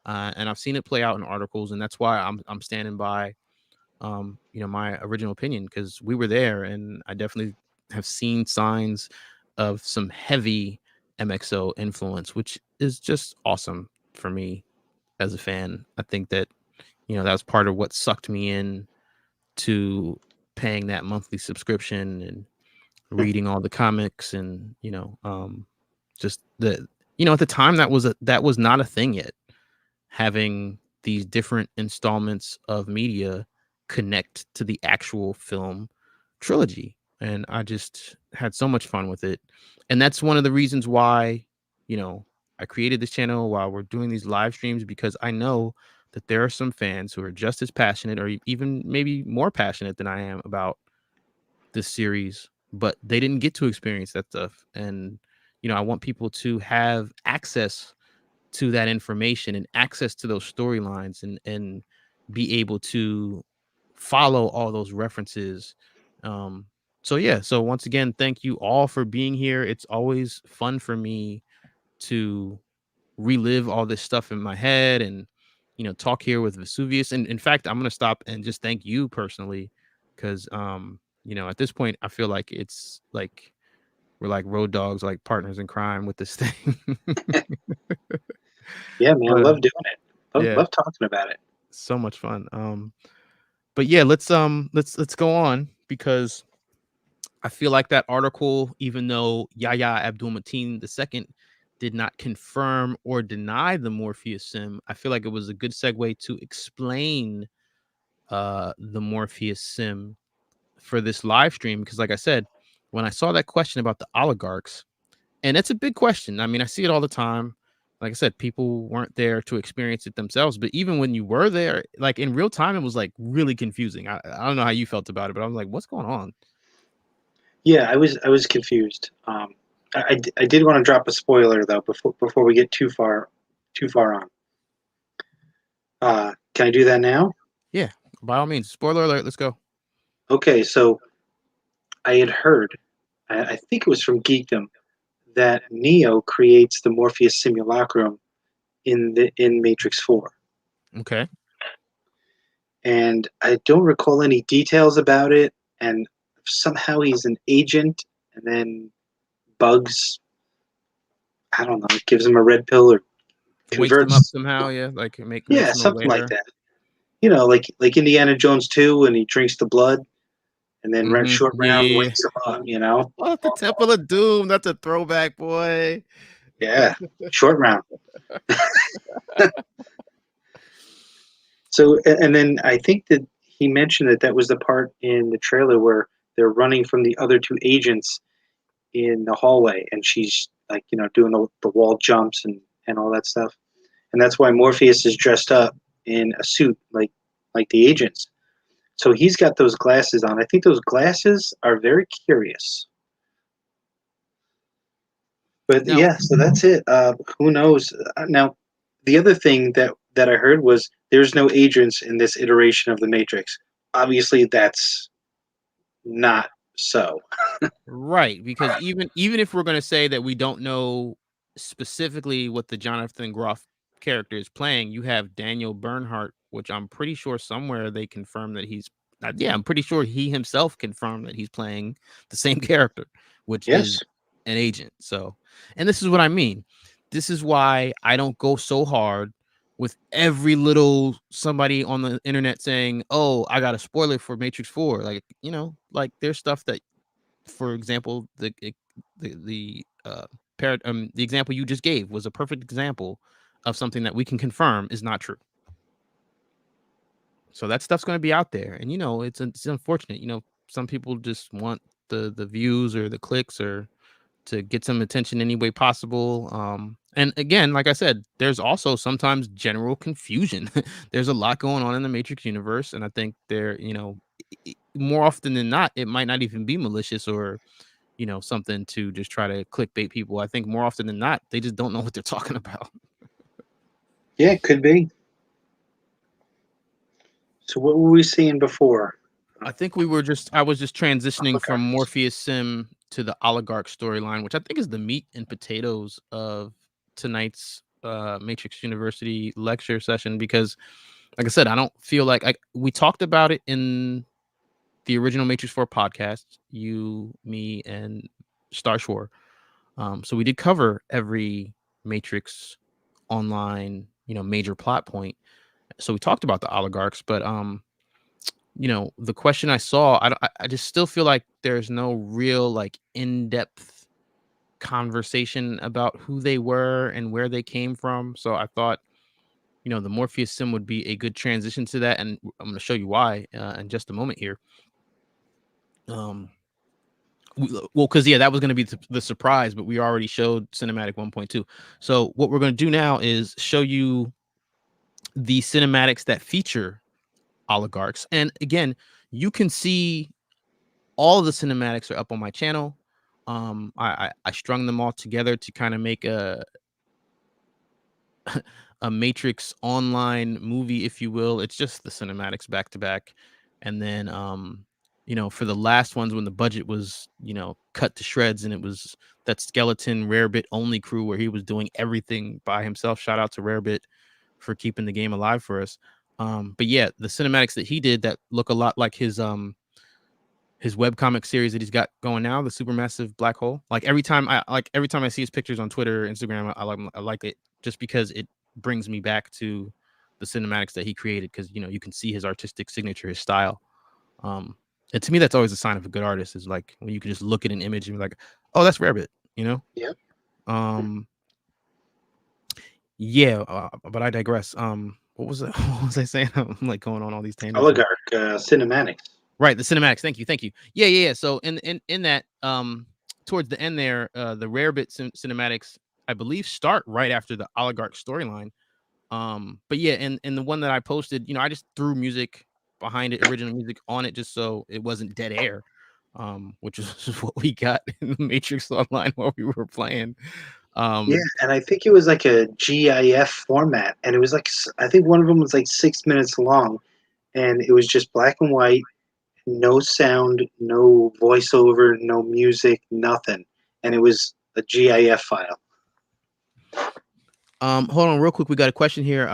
And I've seen it play out in articles, and that's why I'm standing by my original opinion, because we were there and I definitely have seen signs of some heavy MXO influence, which is just awesome for me as a fan. I think that that was part of what sucked me in to paying that monthly subscription and reading all the comics, and just at the time that was not a thing yet, having these different installments of media connect to the actual film trilogy. And I just had so much fun with it. And that's one of the reasons why, I created this channel while we're doing these live streams, because I know that there are some fans who are just as passionate or even maybe more passionate than I am about this series, but they didn't get to experience that stuff. And, I want people to have access to that information and access to those storylines and be able to follow all those references. So yeah, so once again, thank you all for being here. It's always fun for me to relive all this stuff in my head and talk here with Vesuvius. And in fact, I'm gonna stop and just thank you personally, because at this point I feel like it's like we're like road dogs, like partners in crime with this thing. Yeah, man, But love doing it. yeah, Love talking about it. so much fun. But yeah, let's go on, because I feel like that article, even though Yahya Abdul-Mateen II did not confirm or deny the Morpheus sim, I feel like it was a good segue to explain the Morpheus sim for this live stream. Because like I said, when I saw that question about the oligarchs, and it's a big question. I mean, I see it all the time. Like I said, people weren't there to experience it themselves, but even when you were there, like in real time, it was like really confusing. I don't know how you felt about it, but I was like, what's going on? Yeah, I was confused. I did want to drop a spoiler though before we get too far on. Can I do that now? Yeah, by all means. Spoiler alert, let's go. Okay, so I had heard, I think it was from Geekdom, that Neo creates the Morpheus simulacrum in Matrix 4. Okay. And I don't recall any details about it, and somehow he's an agent, and then Bugs I don't know, gives him a red pill or Wakes them up converts. somehow, yeah, like makes Yeah, them something like aware. that. You know, like Indiana Jones 2 when he drinks the blood, and then Short Round Yeah. wakes him up. You know. Oh, the Temple of Doom. That's a throwback, boy. Yeah, Short Round. So, and then I think that he mentioned that was the part in the trailer where they're running from the other two agents in the hallway, and she's like, you know, doing the wall jumps and all that stuff. And that's why Morpheus is dressed up in a suit like the agents. So he's got those glasses on. I think those glasses are very curious. But Now, yeah, so that's it. Who knows? Now, the other thing that I heard was there's no agents in this iteration of the Matrix. Obviously, that's not so. right, because even if we're going to say that we don't know specifically what the Jonathan Groff character is playing, you have Daniel Bernhardt, which I'm pretty sure somewhere they confirm that he's yeah, I'm pretty sure he himself confirmed that he's playing the same character, which Yes. is an agent. So, and this is what I mean. This is why I don't go so hard with every little somebody on the internet saying, "Oh, I got a spoiler for Matrix 4." Like, you know, like there's stuff that, for example, the example you just gave was a perfect example of something that we can confirm is not true. So that stuff's going to be out there, and you know, it's unfortunate. You know, some people just want the views or the clicks or to get some attention any way possible. And again, like I said, there's also sometimes general confusion. There's a lot going on in the Matrix universe, and I think there, you know, more often than not, it might not even be malicious or, you know, something to just try to clickbait people. I think more often than not, they just don't know what they're talking about. Yeah, it could be. So what were we seeing before? I think I was just transitioning from Oligarchs. Morpheus Sim to the Oligarch storyline, which I think is the meat and potatoes of tonight's Matrix University lecture session, because like I said, I don't feel like we talked about it in the original Matrix 4 podcast, you, me, and Star Shore. So we did cover every Matrix online, you know, major plot point. So we talked about the oligarchs, but you know, the question I saw, I just still feel like there's no real like in-depth conversation about who they were and where they came from. So I thought, you know, the Morpheus sim would be a good transition to that, and I'm going to show you why in just a moment here. Well, because yeah, that was going to be the surprise, but we already showed cinematic 1.2. So what we're going to do now is show you the cinematics that feature oligarchs, and again, you can see all of the cinematics are up on my channel. I strung them all together to kind of make a a Matrix online movie, if you will. It's just the cinematics back to back, and then you know, for the last ones when the budget was, you know, cut to shreds, and it was that skeleton Rarebit only crew where he was doing everything by himself. Shout out to Rarebit for keeping the game alive for us. But yeah, the cinematics that he did that look a lot like his webcomic series that he's got going now, the Supermassive Black Hole. Like every time I see his pictures on Twitter or Instagram, I like it just because it brings me back to the cinematics that he created, because you know, you can see his artistic signature, his style. And to me, that's always a sign of a good artist, is like when you can just look at an image and be like, oh, that's Rarebit, you know? Yeah. Yeah, but I digress. What was it? What was I saying? I'm like going on all these tangents. Oligarch cinematics. Right, the cinematics. Thank you. Yeah. So in that, towards the end there, the Rarebit cinematics, I believe, start right after the Oligarch storyline. But yeah, and the one that I posted, you know, I just threw music behind it, original music on it, just so it wasn't dead air. Which is what we got in the Matrix Online while we were playing. Yeah, and I think it was like a GIF format, and it was like, I think one of them was like 6 minutes long, and it was just black and white, no sound, no voiceover, no music, nothing, and it was a GIF file. Hold on real quick. We got a question here.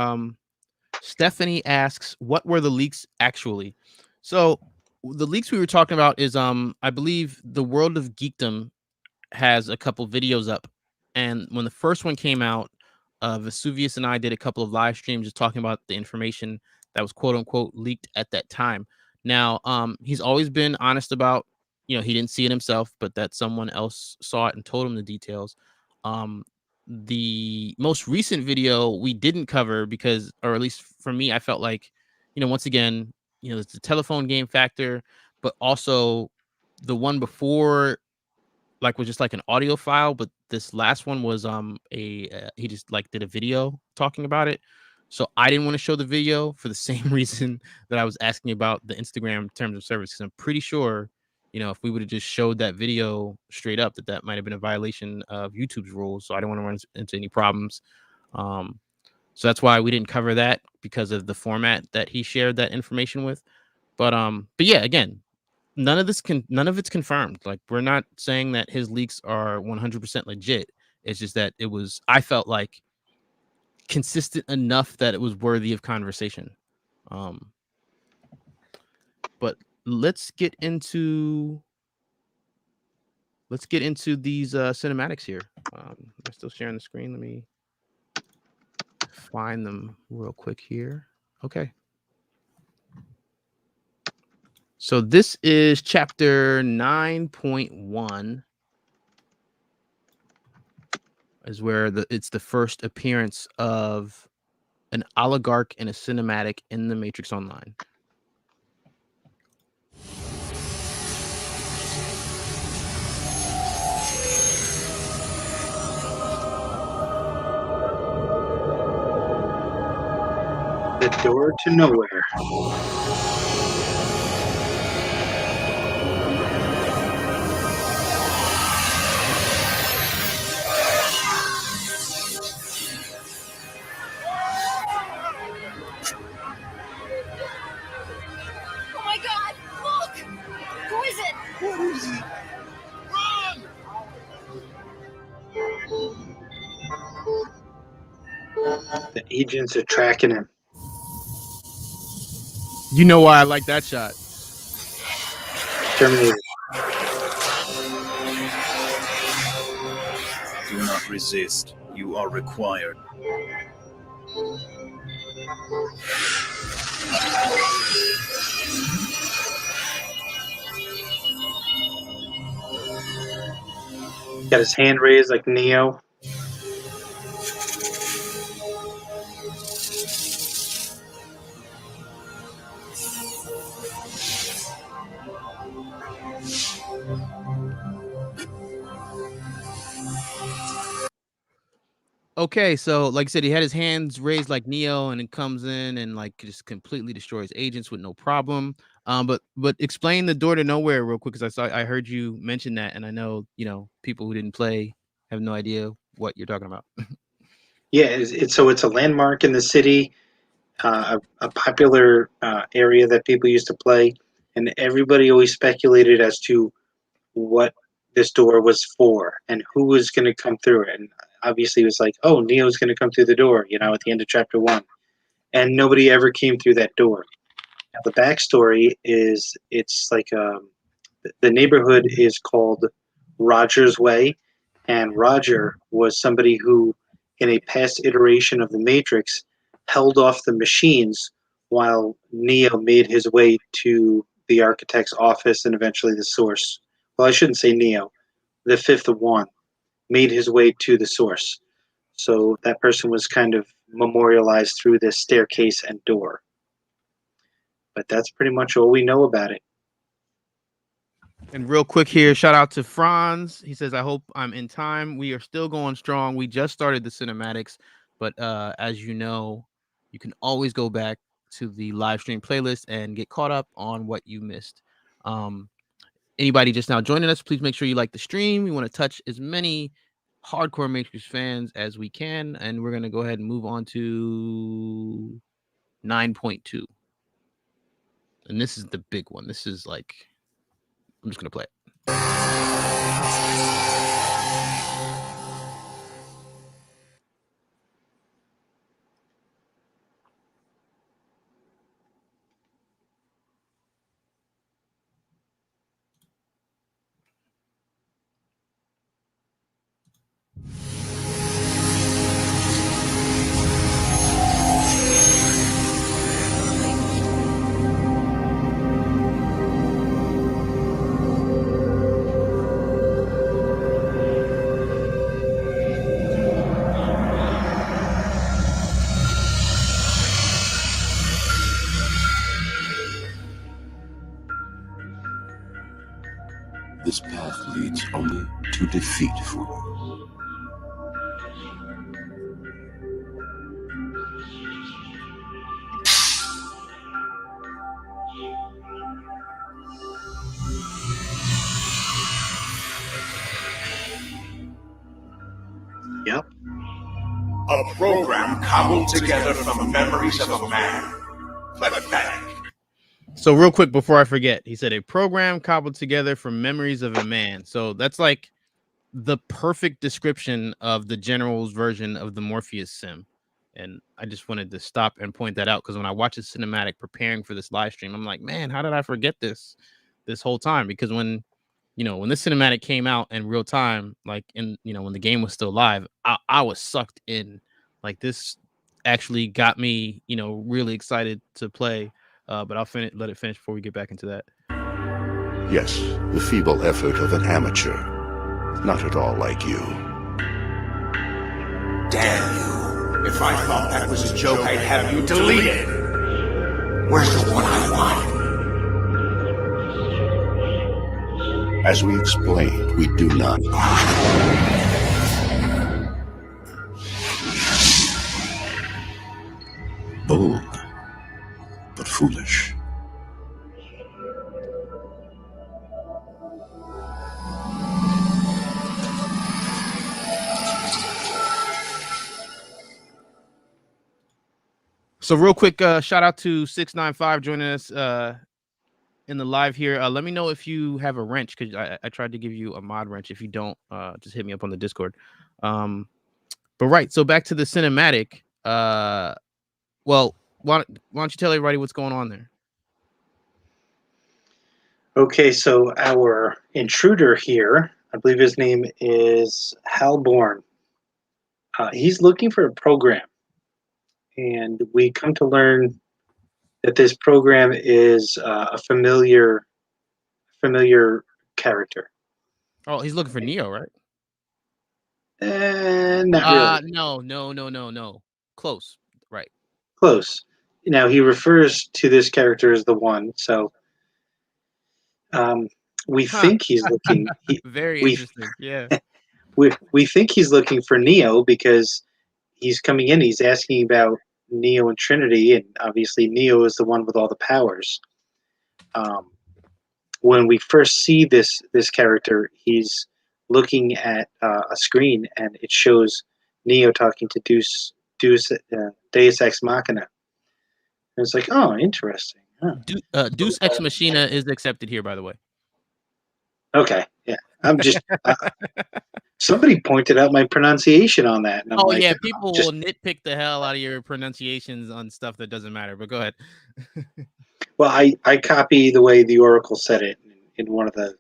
Stephanie asks, what were the leaks actually? So the leaks we were talking about is I believe the World of Geekdom has a couple videos up And when the first one came out, Vesuvius and I did a couple of live streams just talking about the information that was quote unquote leaked at that time. Now, he's always been honest about, he didn't see it himself, but that someone else saw it and told him the details. The most recent video we didn't cover because, or at least for me, I felt like, once again, it's the telephone game factor, but also the one before was just like an audio file, but this last one was he just like did a video talking about it. So I didn't want to show the video for the same reason that I was asking about the Instagram terms of service, because I'm pretty sure, if we would have just showed that video straight up, that might have been a violation of YouTube's rules. So I don't want to run into any problems. So that's why we didn't cover that, because of the format that he shared that information with. But yeah, again, none of it's confirmed. Like, we're not saying that his leaks are 100% legit. It's just that I felt like, consistent enough that it was worthy of conversation. But let's get into these cinematics here. I'm still sharing the screen. Let me find them real quick here. Okay. So this is chapter 9.1. Is where it's the first appearance of an oligarch in a cinematic in the Matrix Online. The door to nowhere. Oh my God! Look! Who is it? Who is it? Run! The agents are tracking him. You know why I like that shot? Terminator. Do not resist. You are required. Got his hand raised like Neo. Okay, so like I said, he had his hands raised like Neo, and it comes in and like just completely destroys agents with no problem. But explain the door to nowhere real quick, because I heard you mention that, and I know people who didn't play have no idea what you're talking about. Yeah, it's a landmark in the city, a popular area that people used to play, and everybody always speculated as to what this door was for and who was going to come through it. And obviously, it was like, oh, Neo's going to come through the door, at the end of chapter 1, and nobody ever came through that door. Now, the backstory is it's like the neighborhood is called Roger's Way, and Roger was somebody who, in a past iteration of the Matrix, held off the machines while Neo made his way to the architect's office and eventually the source. Well, I shouldn't say Neo. The fifth one made his way to the source. So that person was kind of memorialized through this staircase and door. But that's pretty much all we know about it. And real quick here, shout out to Franz. He says, I hope I'm in time. We are still going strong. We just started the cinematics, but as you know, you can always go back to the live stream playlist and get caught up on what you missed. Anybody just now joining us, please make sure you like the stream. We want to touch as many hardcore Matrix fans as we can, and we're going to go ahead and move on to 9.2. And this is the big one. This is like, I'm just going to play it. defeat, fool. Yep. A program cobbled together from memories of a man. Pathetic. So real quick before I forget, he said a program cobbled together from memories of a man. So that's like the perfect description of the general's version of the Morpheus sim. And I just wanted to stop and point that out because when I watch a cinematic preparing for this live stream, I'm like, man, how did I forget this whole time? Because when this cinematic came out in real time, like when the game was still live, I was sucked in. Like this actually got me, really excited to play. But I'll let it finish before we get back into that. Yes, the feeble effort of an amateur. Not at all like you. Damn you. If I thought that was a joke, I'd have you deleted. Where's the one I want? As we explained, we do not. Bold, but foolish. So real quick, shout out to 695 joining us in the live here. Let me know if you have a wrench because I tried to give you a mod wrench. If you don't, just hit me up on the Discord. But right, so back to the cinematic. Well, why don't you tell everybody what's going on there? Okay, so our intruder here, I believe his name is Halborn. He's looking for a program. And we come to learn that this program is a familiar character. Oh, he's looking for Neo, right? Not really. No. Close, right? Close. Now he refers to this character as the One. So we think he's looking. Very interesting. Yeah. We think he's looking for Neo because he's coming in. He's asking about Neo and Trinity, and obviously Neo is the one with all the powers. When we first see this character, he's looking at a screen, and it shows Neo talking to Deus Ex Machina. And it's like, oh, interesting. Huh. Deus Ex Machina is accepted here, by the way. Okay, yeah. I'm just. Somebody pointed out my pronunciation on that. And I'm like, yeah, people will nitpick the hell out of your pronunciations on stuff that doesn't matter. But go ahead. Well, I copy the way the Oracle said it in one of the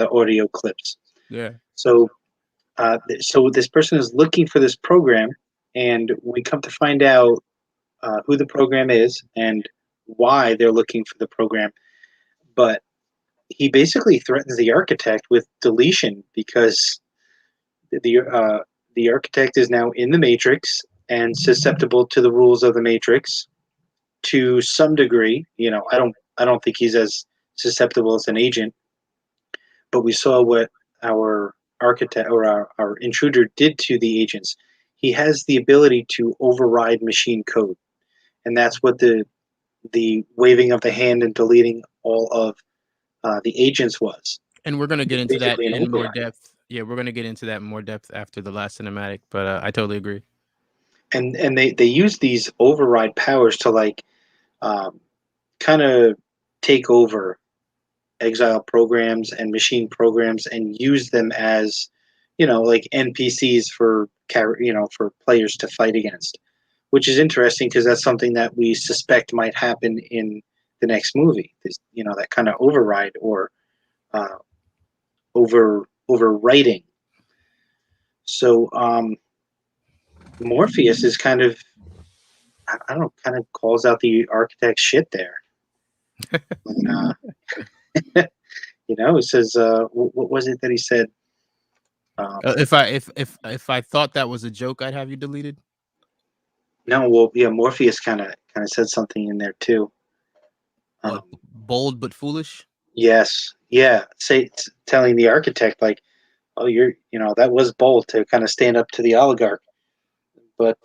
audio clips. Yeah. So, so this person is looking for this program, and we come to find out who the program is and why they're looking for the program. But he basically threatens the architect with deletion because the architect is now in the Matrix and susceptible to the rules of the Matrix to some degree. I don't think he's as susceptible as an agent, but we saw what our architect or our intruder did to the agents. He has the ability to override machine code, and that's what the waving of the hand and deleting all of the agents was. And we're going to get into that in more depth. Yeah, we're going to get into that in more depth after the last cinematic, but I totally agree. And they use these override powers to kind of take over exile programs and machine programs and use them as like NPCs for players to fight against, which is interesting because that's something that we suspect might happen in the next movie. That kind of override or overwriting. So Morpheus is kind of calls out the architect's shit there. And, it says, what was it that he said? If I thought that was a joke, I'd have you deleted. No, well, yeah, Morpheus kind of said something in there too. Bold but foolish. Yes, yeah. Telling the architect oh, that was bold to kind of stand up to the oligarch, but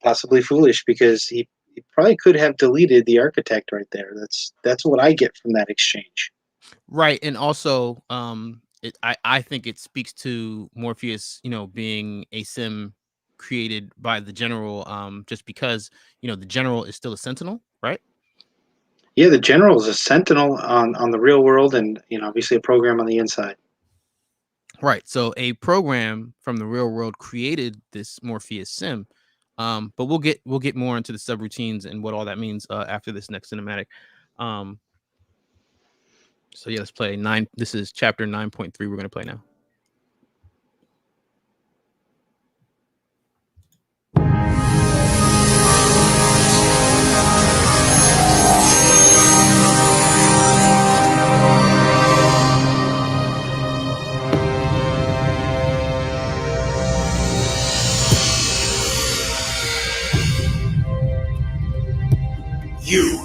possibly foolish because he probably could have deleted the architect right there. That's what I get from that exchange. Right, and also, I think it speaks to Morpheus, being a sim created by the general, just because the general is still a sentinel, right? Yeah, the general is a sentinel on the real world, and obviously a program on the inside. Right. So a program from the real world created this Morpheus sim, but we'll get more into the subroutines and what all that means after this next cinematic. Um, so yeah, let's play 9. This is chapter 9.3. We're gonna play now. You!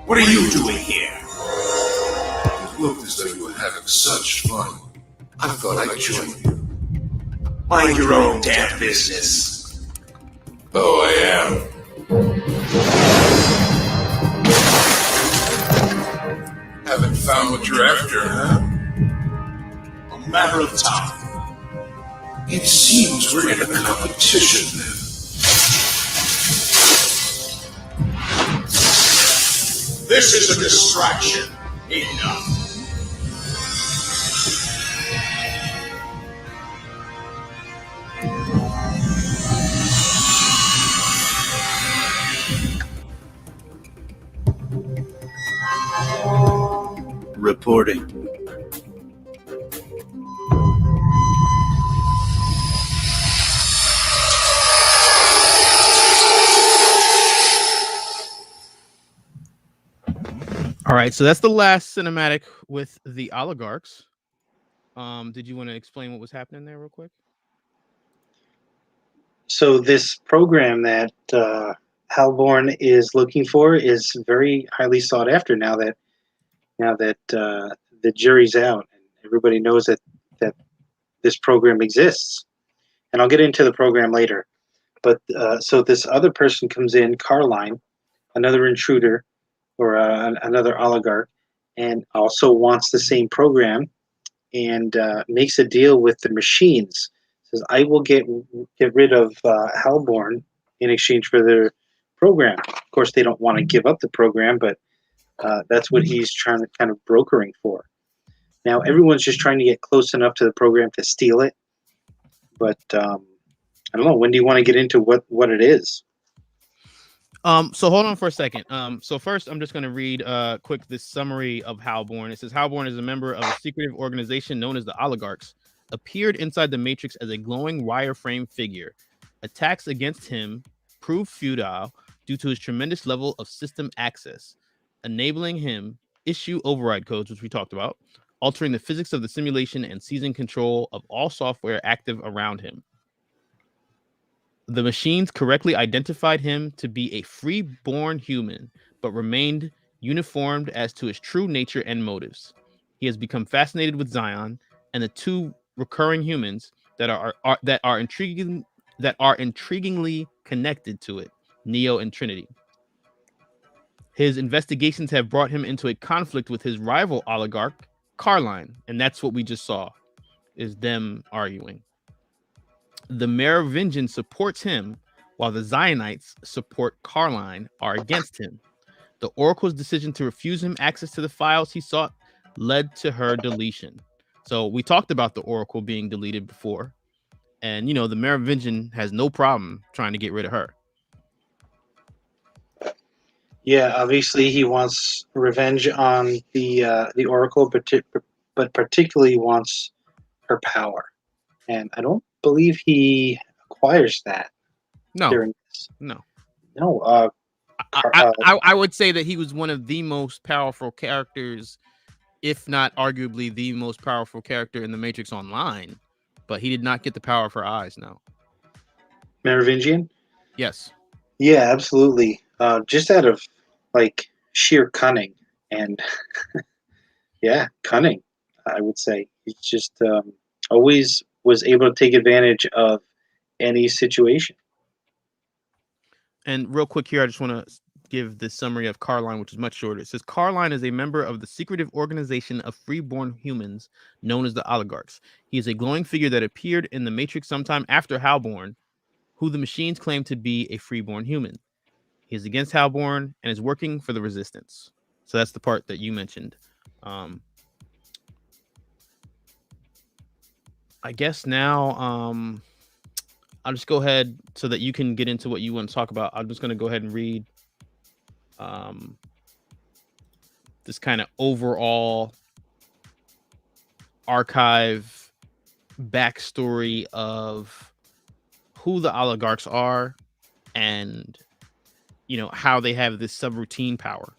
What are you doing here? It looked as though you were having such fun. I thought I'd join you. Mind your own damn business. Oh, I am. Haven't found what you're after, huh? A matter of time. It seems we're in a competition then. This is a distraction. Enough. Reporting. All right, so that's the last cinematic with the oligarchs. Did you want to explain what was happening there real quick? So this program that Halborn is looking for is very highly sought after now that the jury's out and everybody knows that this program exists. And I'll get into the program later. But so this other person comes in, Carline, another intruder or another oligarch, and also wants the same program and makes a deal with the machines. Says, I will get rid of Halborn in exchange for their program. Of course, they don't want to give up the program, but that's what he's trying to kind of brokering for. Now, everyone's just trying to get close enough to the program to steal it. But I don't know. When do you want to get into what it is? So hold on for a second. So first I'm just going to read quick this summary of Halborn. It says Halborn is a member of a secretive organization known as the Oligarchs, appeared inside the Matrix as a glowing wireframe figure. Attacks against him proved futile due to his tremendous level of system access, enabling him issue override codes, which we talked about, altering the physics of the simulation and seizing control of all software active around him. The machines correctly identified him to be a free-born human, but remained uniformed as to his true nature and motives. He has become fascinated with Zion and the two recurring humans that are intriguingly connected to it, Neo and Trinity. His investigations have brought him into a conflict with his rival oligarch, Carline, and that's what we just saw, is them arguing. The Merovingian supports him, while the Zionites support Carline are against him. The Oracle's decision to refuse him access to the files he sought led to her deletion. So we talked about the Oracle being deleted before, and the Merovingian has no problem trying to get rid of her. Yeah, obviously he wants revenge on the Oracle, but particularly wants her power, and I don't believe he acquires that. No, during this. no. I would say that he was one of the most powerful characters, if not arguably the most powerful character in the Matrix Online, but he did not get the power of her eyes. No. Merovingian? Yes. Yeah, absolutely. Just out of sheer cunning and yeah, cunning. I would say he's just always was able to take advantage of any situation. And real quick here, I just want to give this summary of Carline, which is much shorter. It says Carline is a member of the secretive organization of freeborn humans known as the Oligarchs. He is a glowing figure that appeared in the Matrix sometime after Halborn, who the machines claim to be a freeborn human. He is against Halborn and is working for the resistance. So that's the part that you mentioned. I guess now I'll just go ahead so that you can get into what you want to talk about. I'm just going to go ahead and read this kind of overall archive backstory of who the Oligarchs are and, you know, how they have this subroutine power.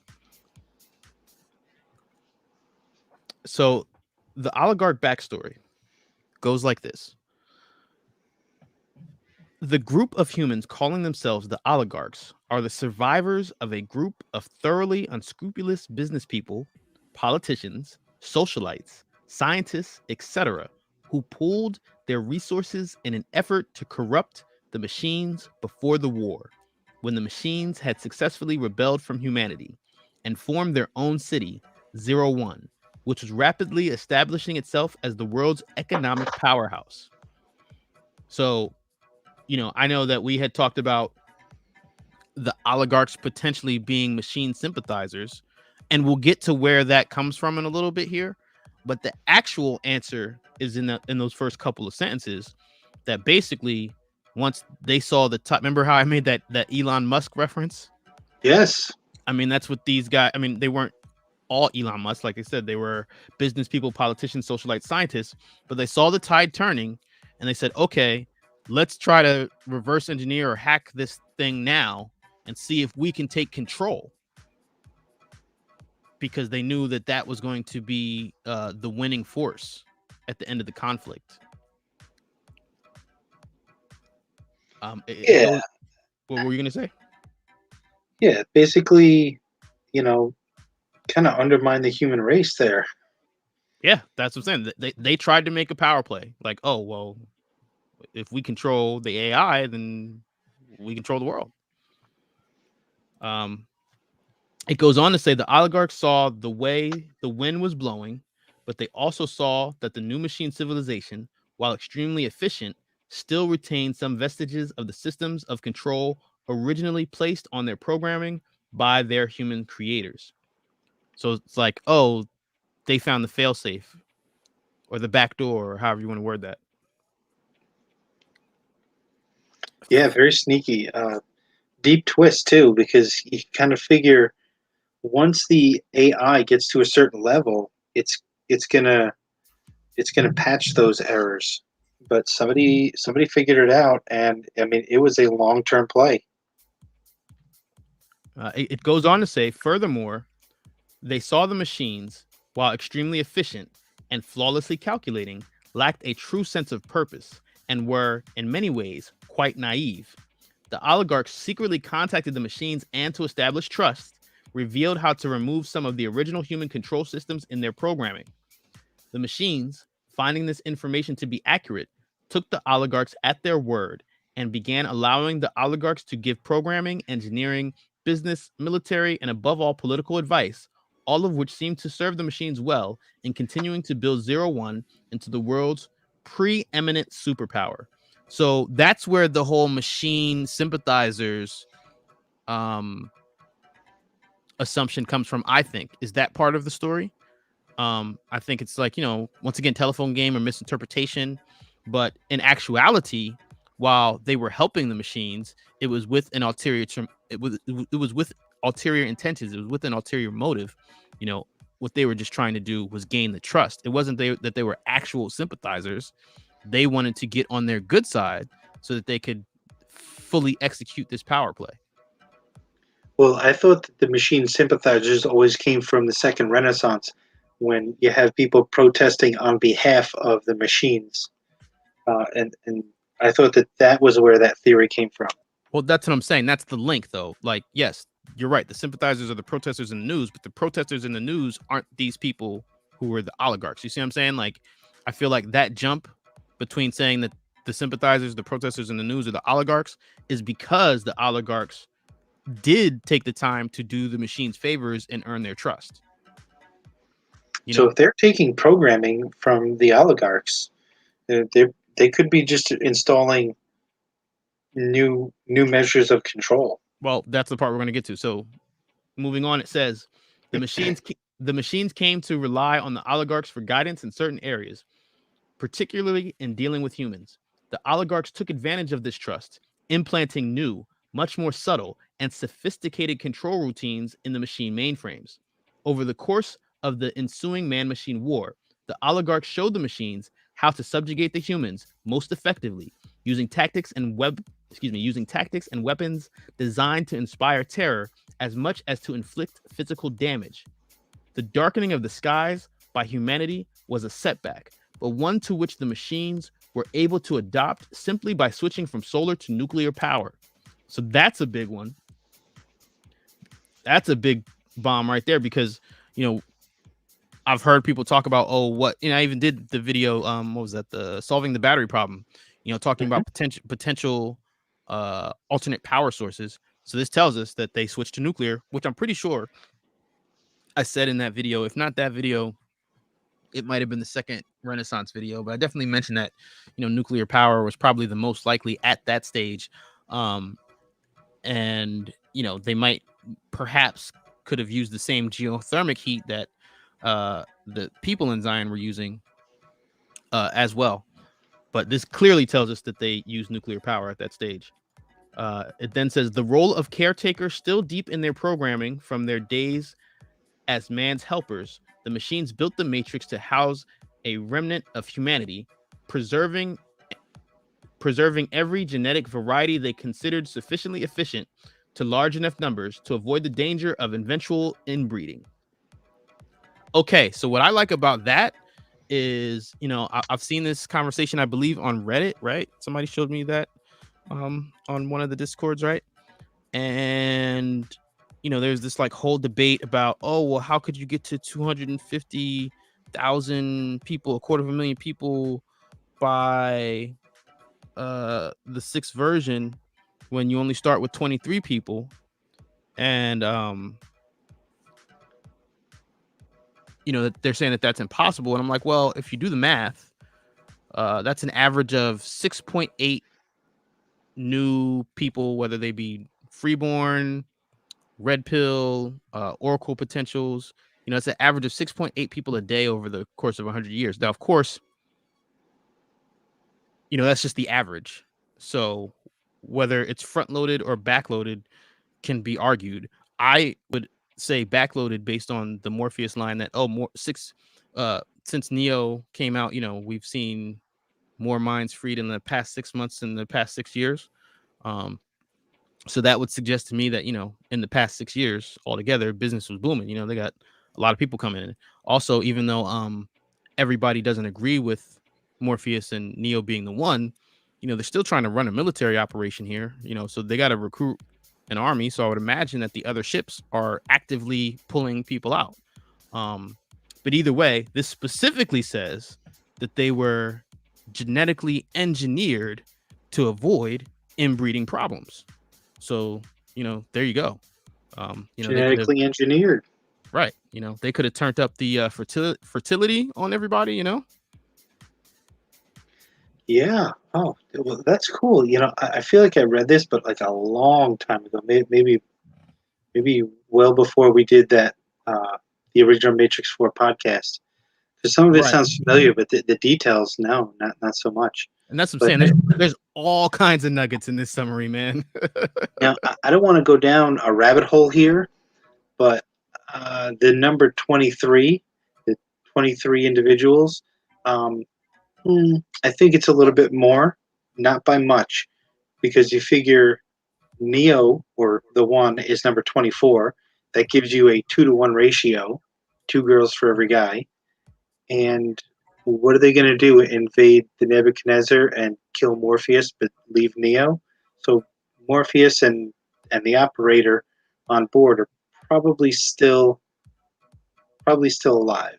So the Oligarch backstory goes like this. The group of humans calling themselves the Oligarchs are the survivors of a group of thoroughly unscrupulous business people, politicians, socialites, scientists, etc., who pooled their resources in an effort to corrupt the machines before the war, when the machines had successfully rebelled from humanity and formed their own city, 01, which was rapidly establishing itself as the world's economic powerhouse. So, you know, I know that we had talked about the Oligarchs potentially being machine sympathizers, and we'll get to where that comes from in a little bit here. But the actual answer is in those first couple of sentences, that basically once they saw the top, remember how I made that Elon Musk reference? Yes. I mean, that's what these guys, I mean, they weren't all Elon Musk. Like I said, they were business people, politicians, socialites, scientists, but they saw the tide turning and they said, okay, let's try to reverse engineer or hack this thing now and see if we can take control, because they knew that that was going to be the winning force at the end of the conflict. What were you going to say? Yeah, basically, you know, kind of undermine the human race there. Yeah, that's what I'm saying. They tried to make a power play. Like, oh, well, if we control the AI, then we control the world. It goes on to say the Oligarchs saw the way the wind was blowing, but they also saw that the new machine civilization, while extremely efficient, still retained some vestiges of the systems of control originally placed on their programming by their human creators. So it's like, oh, they found the failsafe or the back door, or however you want to word that. Yeah, very sneaky. Deep twist too, because you kind of figure once the AI gets to a certain level, it's gonna patch those errors. But somebody figured it out, and I mean, it was a long-term play. It goes on to say, furthermore, they saw the machines, while extremely efficient and flawlessly calculating, lacked a true sense of purpose and were, in many ways, quite naive. The Oligarchs secretly contacted the machines and, to establish trust, revealed how to remove some of the original human control systems in their programming. The machines, finding this information to be accurate, took the Oligarchs at their word and began allowing the Oligarchs to give programming, engineering, business, military, and above all, political advice, all of which seemed to serve the machines well in continuing to build 01 into the world's preeminent superpower. So that's where the whole machine sympathizers assumption comes from, I think. Is that part of the story? I think it's like, you know, once again, telephone game or misinterpretation. But in actuality, while they were helping the machines, it was with an ulterior it was with ulterior intentions. It was with an ulterior motive. You know, what they were just trying to do was gain the trust. It wasn't that they were actual sympathizers. They wanted to get on their good side so that they could fully execute this power play. Well, I thought that the machine sympathizers always came from the Second Renaissance, when you have people protesting on behalf of the machines, and I thought that was where that theory came from. Well, that's what I'm saying. That's the link, though. Like, yes, you're right. The sympathizers are the protesters in the news, but the protesters in the news aren't these people who were the oligarchs. You see what I'm saying? Like, I feel like that jump between saying that the sympathizers, the protesters, and the news are the oligarchs is because the oligarchs did take the time to do the machines favors and earn their trust. So if they're taking programming from the oligarchs, they could be just installing new measures of control. Well, that's the part we're going to get to. So moving on, it says the machines came to rely on the oligarchs for guidance in certain areas, particularly in dealing with humans. The oligarchs took advantage of this trust, implanting new, much more subtle and sophisticated control routines in the machine mainframes. Over the course of the ensuing man-machine war, the oligarchs showed the machines how to subjugate the humans most effectively, using tactics and weapons designed to inspire terror as much as to inflict physical damage. The darkening of the skies by humanity was a setback, but one to which the machines were able to adopt simply by switching from solar to nuclear power. So that's a big one. That's a big bomb right there, because, I've heard people talk about, I even did the video, what was that? The solving the battery problem, talking about potential alternate power sources. So this tells us that they switched to nuclear, which I'm pretty sure I said in that video. If not that video, it might have been the second Renaissance video, but I definitely mentioned that, nuclear power was probably the most likely at that stage. And, they might perhaps could have used the same geothermic heat that the people in Zion were using as well. But this clearly tells us that they used nuclear power at that stage. It then says the role of caretakers still deep in their programming from their days as man's helpers. The machines built the matrix to house a remnant of humanity, preserving every genetic variety they considered sufficiently efficient to large enough numbers to avoid the danger of eventual inbreeding. Okay, so what I like about that is, I've seen this conversation, I believe, on Reddit, right? Somebody showed me that on one of the Discords, right? And there's this whole debate about, how could you get to 250,000 people, 250,000 people by the 6th version when you only start with 23 people? And they're saying that that's impossible. And I'm like, well, if you do the math, that's an average of 6.8 new people, whether they be freeborn, red pill, oracle potentials. It's an average of 6.8 people a day over the course of 100 years. Now, of course, that's just the average. So whether it's front loaded or back loaded can be argued. I would say backloaded based on the Morpheus line that since Neo came out, we've seen more minds freed in the past 6 months than the past 6 years. So that would suggest to me that, in the past 6 years altogether, business was booming. They got a lot of people coming in. Also, even though everybody doesn't agree with Morpheus and Neo being the one, they're still trying to run a military operation here, so they got to recruit an army. So I would imagine that the other ships are actively pulling people out. But either way, this specifically says that they were genetically engineered to avoid inbreeding problems. So, there you go. Genetically engineered. Right. They could have turned up the fertility on everybody, Yeah. Oh, well, that's cool. I feel like I read this, but a long time ago, maybe well before we did that, the original Matrix 4 podcast. Because some of it sounds familiar, but the details, no, not so much. And that's what I'm saying. There's all kinds of nuggets in this summary, man. Now, I don't want to go down a rabbit hole here, but the number 23, the 23 individuals, I think it's a little bit more, not by much, because you figure Neo, or the one, is number 24. That gives you a 2-to-1 ratio, 2 girls for every guy. And what are they going to do? Invade the Nebuchadnezzar and kill Morpheus, but leave Neo? So Morpheus and the operator on board are probably still alive.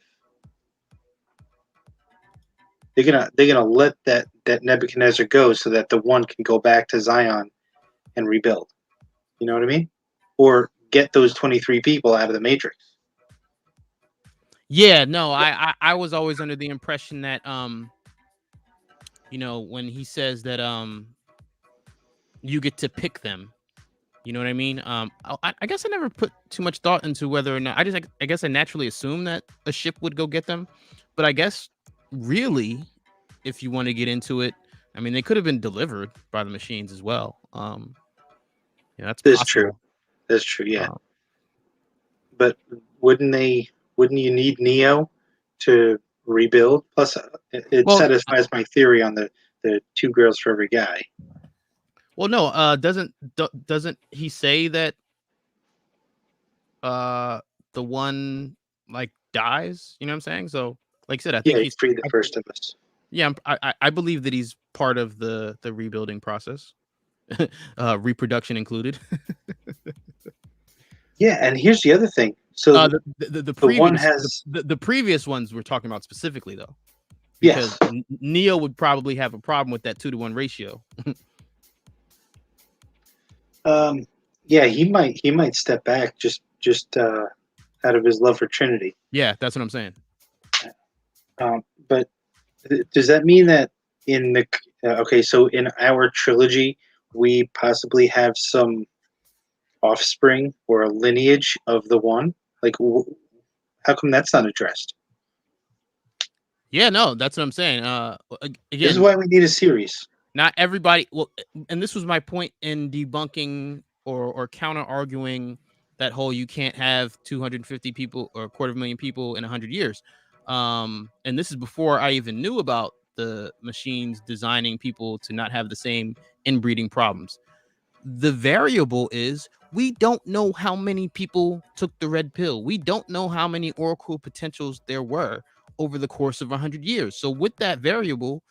they're gonna let that Nebuchadnezzar go so that the one can go back to Zion and rebuild. You know what I mean? Or get those 23 people out of the Matrix. Yeah, no, I was always under the impression that when he says that you get to pick them. You know what I mean? I guess I never put too much thought into whether or not I guess I naturally assumed that a ship would go get them, but I guess really, if you want to get into it, I mean, they could have been delivered by the machines as well. That's That's possible. true. That's true. Yeah, but wouldn't you need Neo to rebuild? Plus, it satisfies my theory on the 2 girls for every guy. Well, no, doesn't he say that the one like dies? You know what I'm saying? So, like I said, I think he's freed the first of us. Yeah, I believe that he's part of the rebuilding process, reproduction included. Yeah, and here's the other thing. So the previous one has the previous ones we're talking about specifically though, because Neo would probably have a problem with that 2-to-1 ratio. Yeah, he might step back just out of his love for Trinity. Yeah, that's what I'm saying. But does that mean that in the so in our trilogy we possibly have some offspring or a lineage of the one? Like, how come that's not addressed? Yeah, no, that's what I'm saying. Again, this is why we need a series. Not everybody. Well, and this was my point in debunking or counter arguing that whole you can't have 250 people or 250,000 people in 100 years. And this is before I even knew about the machines designing people to not have the same inbreeding problems. The variable is we don't know how many people took the red pill. We don't know how many oracle potentials there were over the course of 100 years. So with that variable,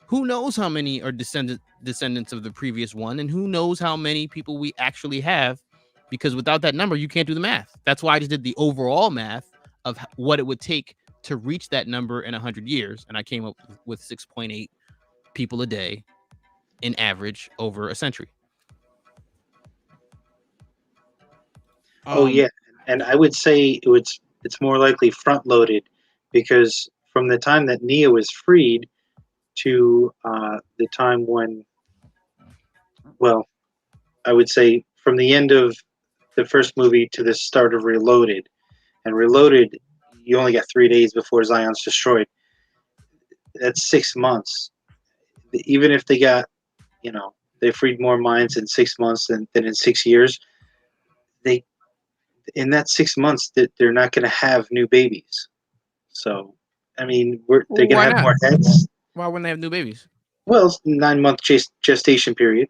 who knows how many are descendants of the previous one, and who knows how many people we actually have, because without that number, you can't do the math. That's why I just did the overall math of what it would take to reach that number in 100 years. And I came up with 6.8 people a day in average over a century. Yeah, and I would say it's more likely front loaded, because from the time that Neo is freed to the time when, well, I would say from the end of the first movie to the start of Reloaded, and Reloaded, you only got 3 days before Zion's destroyed. That's 6 months. Even if they got, they freed more minds in 6 months than in 6 years, in that 6 months that they're not going to have new babies. So, I mean, they're going to have more heads. Why wouldn't they have new babies? Well, it's 9-month gestation period.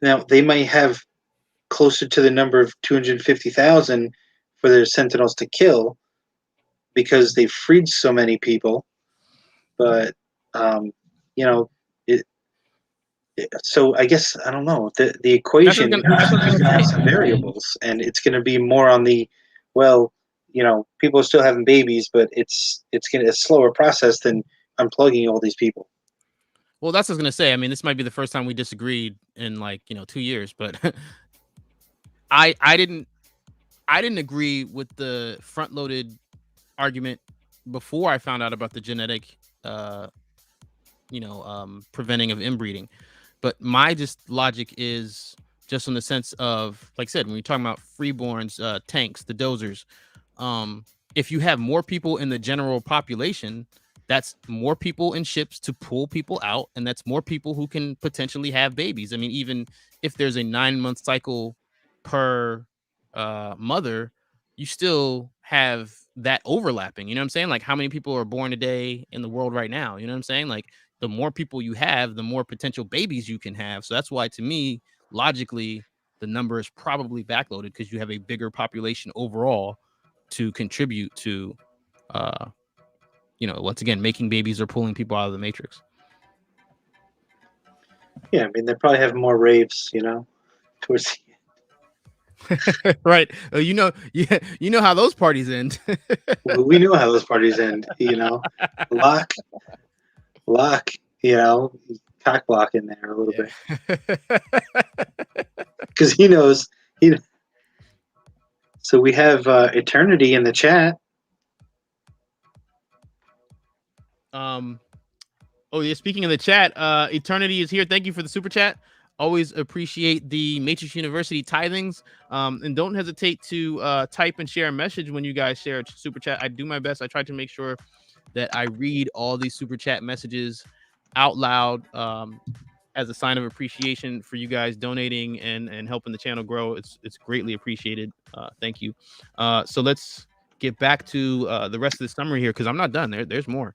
Now, they might have closer to the number of 250,000 for their Sentinels to kill because they freed so many people. But, so I guess, I don't know, the equation is going to have some variables, and it's going to be more on the, people are still having babies, but it's going to a slower process than unplugging all these people. Well, that's what I was going to say. I mean, this might be the first time we disagreed in 2 years, but I didn't agree with the front loaded argument before I found out about the genetic, preventing of inbreeding. But my logic is just in the sense of, like I said, when you're talking about freeborns, tanks, the dozers, if you have more people in the general population, that's more people in ships to pull people out, and that's more people who can potentially have babies. I mean, even if there's a 9-month cycle per mother, you still have that overlapping. You know what I'm saying? Like, how many people are born a day in the world right now? You know what I'm saying? Like, the more people you have, the more potential babies you can have. So that's why, to me, logically, the number is probably backloaded because you have a bigger population overall to contribute to, once again, making babies or pulling people out of the Matrix. Yeah, I mean, they probably have more raves, towards the Right. You know, yeah, you know how those parties end. We know how those parties end. Lock, cock block in there a little bit because he knows. So we have Eternity in the chat. Oh yeah, speaking of the chat, Eternity is here. Thank you for the super chat. Always appreciate the Matrix University tithings. And don't hesitate to type and share a message when you guys share a super chat. I do my best. I try to make sure that I read all these super chat messages out loud as a sign of appreciation for you guys donating and helping the channel grow. It's greatly appreciated. Thank you. So let's get back to the rest of the summary here because I'm not done. There's more.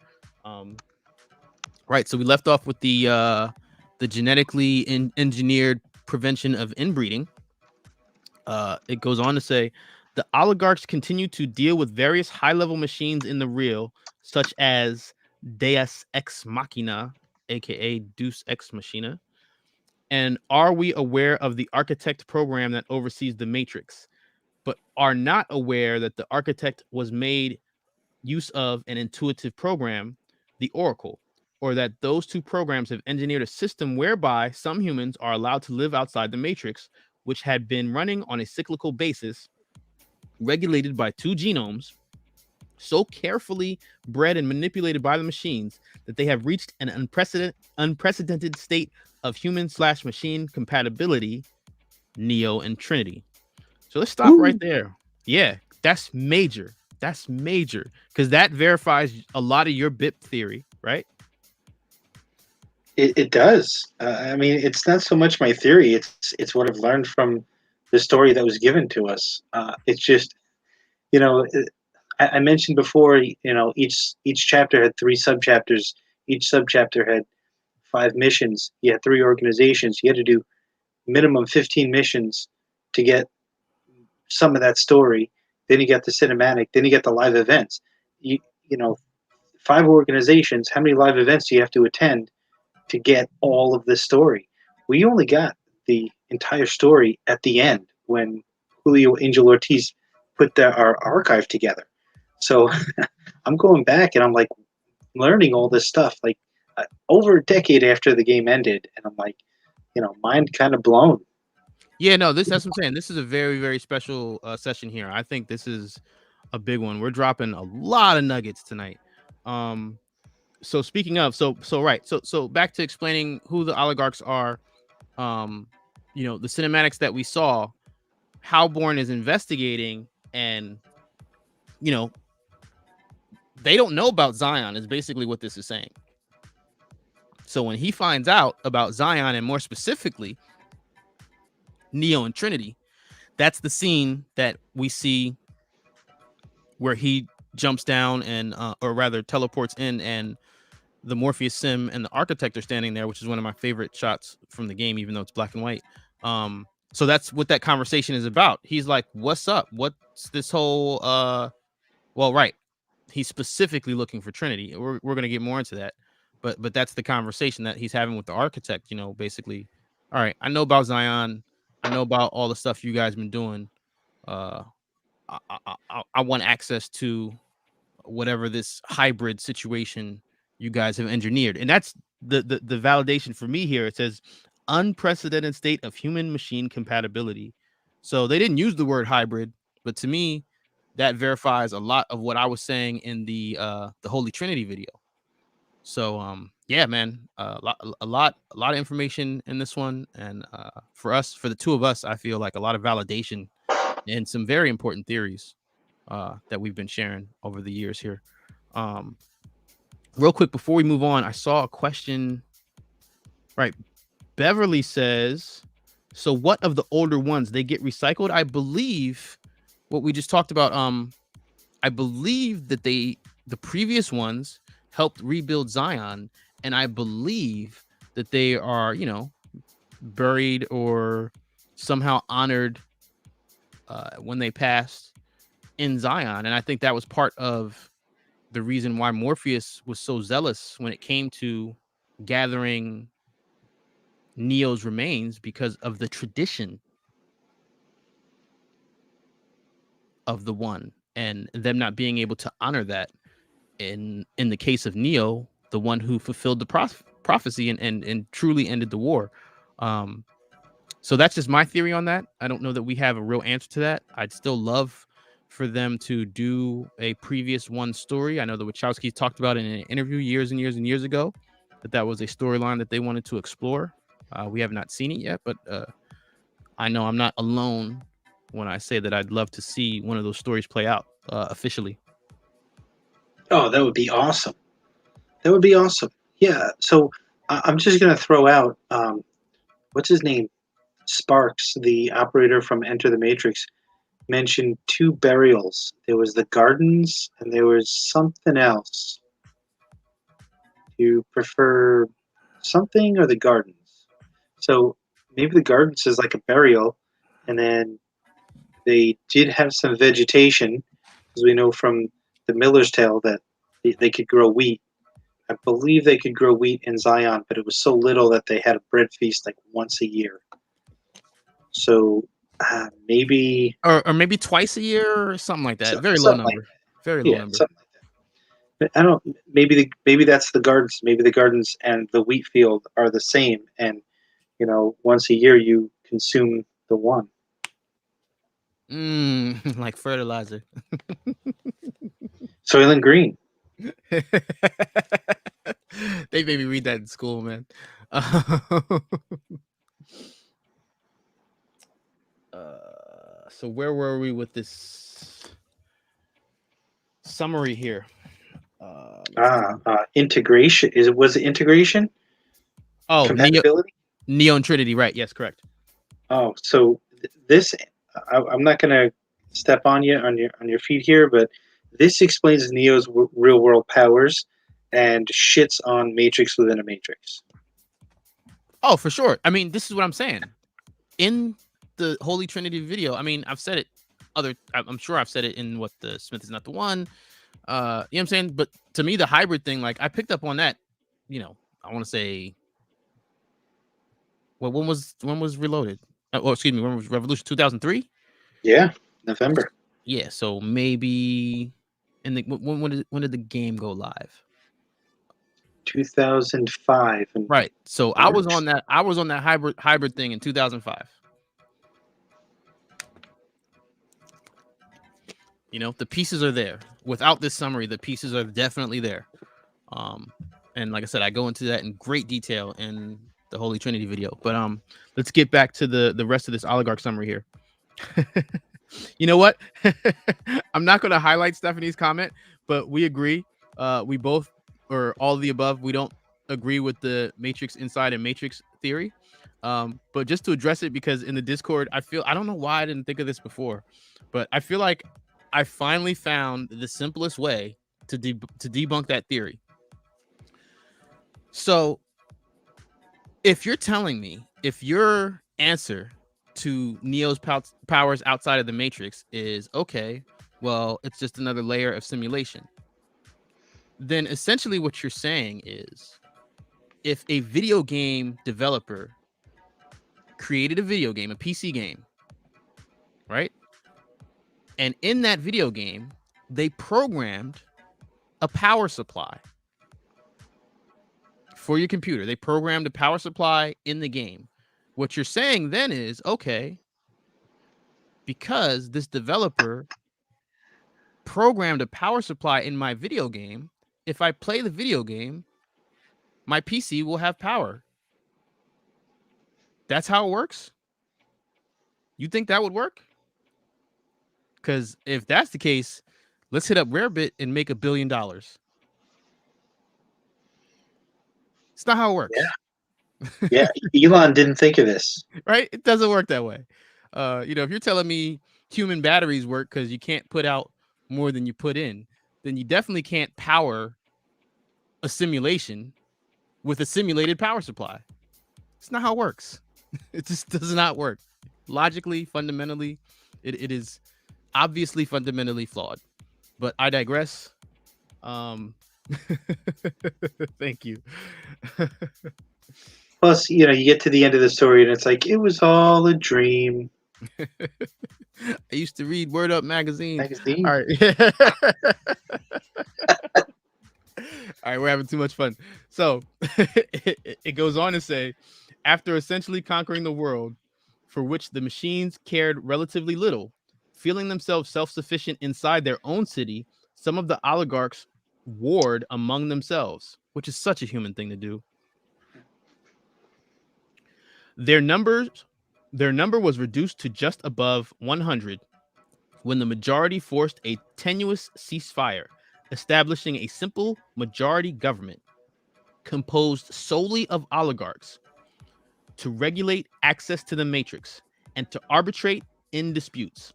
Right. So we left off with the genetically engineered prevention of inbreeding. It goes on to say the oligarchs continue to deal with various high-level machines in the real, such as Deus Ex Machina, aka Deus Ex Machina. And are we aware of the architect program that oversees the Matrix, but are not aware that the architect was made use of an intuitive program, the Oracle, or that those two programs have engineered a system whereby some humans are allowed to live outside the Matrix, which had been running on a cyclical basis, regulated by two genomes, so carefully bred and manipulated by the machines that they have reached an unprecedented state of human/machine compatibility, Neo and Trinity. So let's stop right there. Yeah, that's major. That's major because that verifies a lot of your BIP theory, right? It does. I mean, it's not so much my theory. It's what I've learned from the story that was given to us. It's just, I mentioned before. Each chapter had 3 subchapters. Each subchapter had 5 missions. You had 3 organizations. You had to do minimum 15 missions to get some of that story. Then you get the cinematic. Then you get the live events. You know, 5 organizations. How many live events do you have to attend to get all of this story? We only got the entire story at the end when Julio Angel Ortiz put our archive together. So I'm going back and I'm like learning all this stuff like over a decade after the game ended, and I'm like, mind kind of blown. Yeah, no, that's what I'm saying. This is a very, very special session here. I think this is a big one. We're dropping a lot of nuggets tonight. So speaking of, so back to explaining who the oligarchs are. The cinematics that we saw, Halborn is investigating, and they don't know about Zion is basically what this is saying. So when he finds out about Zion, and more specifically Neo and Trinity, that's the scene that we see where he jumps down and or rather teleports in, and the Morpheus sim and the architect are standing there, which is one of my favorite shots from the game, even though it's black and white. So that's what that conversation is about. He's like, what's up? What's this whole well, right. He's specifically looking for Trinity. We're going to get more into that. But that's the conversation that he's having with the architect, basically. All right, I know about Zion. I know about all the stuff you guys been doing. I want access to whatever this hybrid situation you guys have engineered. And that's the validation for me here. It says unprecedented state of human machine compatibility. So they didn't use the word hybrid, but to me, that verifies a lot of what I was saying in the Holy Trinity video. So yeah, man, a lot of information in this one, and for the two of us, I feel like a lot of validation and some very important theories that we've been sharing over the years here. Real quick before we move on, I saw a question. Right, Beverly says, so what of the older ones, they get recycled? I believe what we just talked about. I believe that the previous ones helped rebuild Zion, and I believe that they are, buried or somehow honored when they passed in Zion. And I think that was part of the reason why Morpheus was so zealous when it came to gathering Neo's remains, because of the tradition. of the one, and them not being able to honor that. In the case of Neo, the one who fulfilled the prophecy and truly ended the war. So that's just my theory on that. I don't know that we have a real answer to that. I'd still love for them to do a previous one story. I know the Wachowskis talked about it in an interview years and years and years ago, that was a storyline that they wanted to explore. We have not seen it yet, but I know I'm not alone when I say that I'd love to see one of those stories play out officially. Oh, that would be awesome. That would be awesome. Yeah. So I'm just going to throw out, what's his name? Sparks, the operator from Enter the Matrix, mentioned 2 burials. There was the gardens and there was something else. Do you prefer something or the gardens? So maybe the gardens is like a burial, and then they did have some vegetation, because we know from the Miller's Tale that they could grow wheat. I believe they could grow wheat in Zion, but it was so little that they had a bread feast like once a year. So maybe, or maybe twice a year or something like that. Very low number. Like Very low number. Something like that. But I don't. Maybe that's the gardens. Maybe the gardens and the wheat field are the same, and once a year you consume the one. Like fertilizer. Soylent Green. They made me read that in school, man. So where were we with this summary here? Integration. Was it integration? Oh, compatibility. Neo and Trinity, right? Yes, correct. Oh, so this I'm not going to step on you on your feet here, but this explains Neo's real world powers and shits on Matrix within a Matrix. Oh, for sure. I mean, this is what I'm saying. In the Holy Trinity video, I mean, I've said it. I'm sure I've said it in what the Smith is not the one. You know what I'm saying? But to me, the hybrid thing, like I picked up on that. I want to say. Well, when was Reloaded? Excuse me, when was Revolution? 2003? Yeah, November. Yeah, so maybe when did the game go live? 2005. Right. So I was on that hybrid thing in 2005. The pieces are there. Without this summary, the pieces are definitely there. And like I said, I go into that in great detail in the Holy Trinity video. But let's get back to the rest of this Oligarch summary here. You know what? I'm not going to highlight Stephanie's comment, but we agree. We both, or all of the above, we don't agree with the Matrix Inside and Matrix theory. But just to address it, because in the Discord, I don't know why I didn't think of this before, but I feel like I finally found the simplest way to debunk that theory. So if you're telling me, if your answer to Neo's powers outside of the Matrix is, okay, well, it's just another layer of simulation, then essentially what you're saying is, if a video game developer created a video game, a PC game, right? And in that video game, they programmed a power supply for your computer. They programmed a power supply in the game. What you're saying then is, okay, because this developer programmed a power supply in my video game, if I play the video game, my PC will have power. That's how it works? You think that would work? Because if that's the case, let's hit up Rarebit and make $1 billion. It's not how it works. Yeah. Elon didn't think of this. Right? It doesn't work that way. If you're telling me human batteries work because you can't put out more than you put in, then you definitely can't power a simulation with a simulated power supply. It's not how it works. It just does not work. Logically, fundamentally, it is obviously fundamentally flawed. But I digress. Thank you. Plus, you get to the end of the story and it's like, it was all a dream. I used to read Word Up magazine. Magazine. All right. All right, we're having too much fun. So it goes on to say, after essentially conquering the world, for which the machines cared relatively little, feeling themselves self-sufficient inside their own city, some of the oligarchs warred among themselves, which is such a human thing to do. Their number was reduced to just above 100 when the majority forced a tenuous ceasefire, establishing a simple majority government composed solely of oligarchs to regulate access to the matrix and to arbitrate in disputes.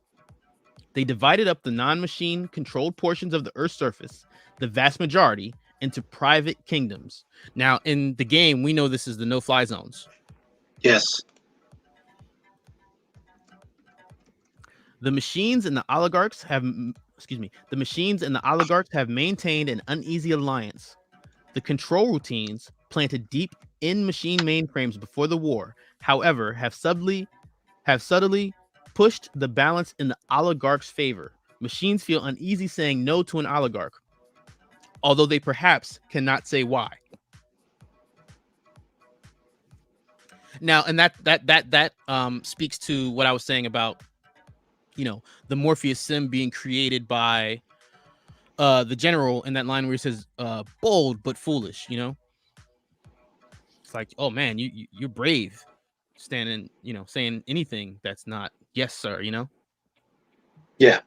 They divided up the non-machine controlled portions of the Earth's surface, the vast majority, into private kingdoms. Now, in the game, we know this is the no-fly zones. Yes. The machines and the oligarchs have maintained an uneasy alliance. The control routines planted deep in machine mainframes before the war, however, have subtly pushed the balance in the oligarchs' favor. Machines feel uneasy saying no to an oligarch, although they perhaps cannot say why. Now, and that speaks to what I was saying about, the Morpheus sim being created by the general in that line where he says bold but foolish. It's like, oh man, you're brave, standing, saying anything that's not yes sir. Yeah.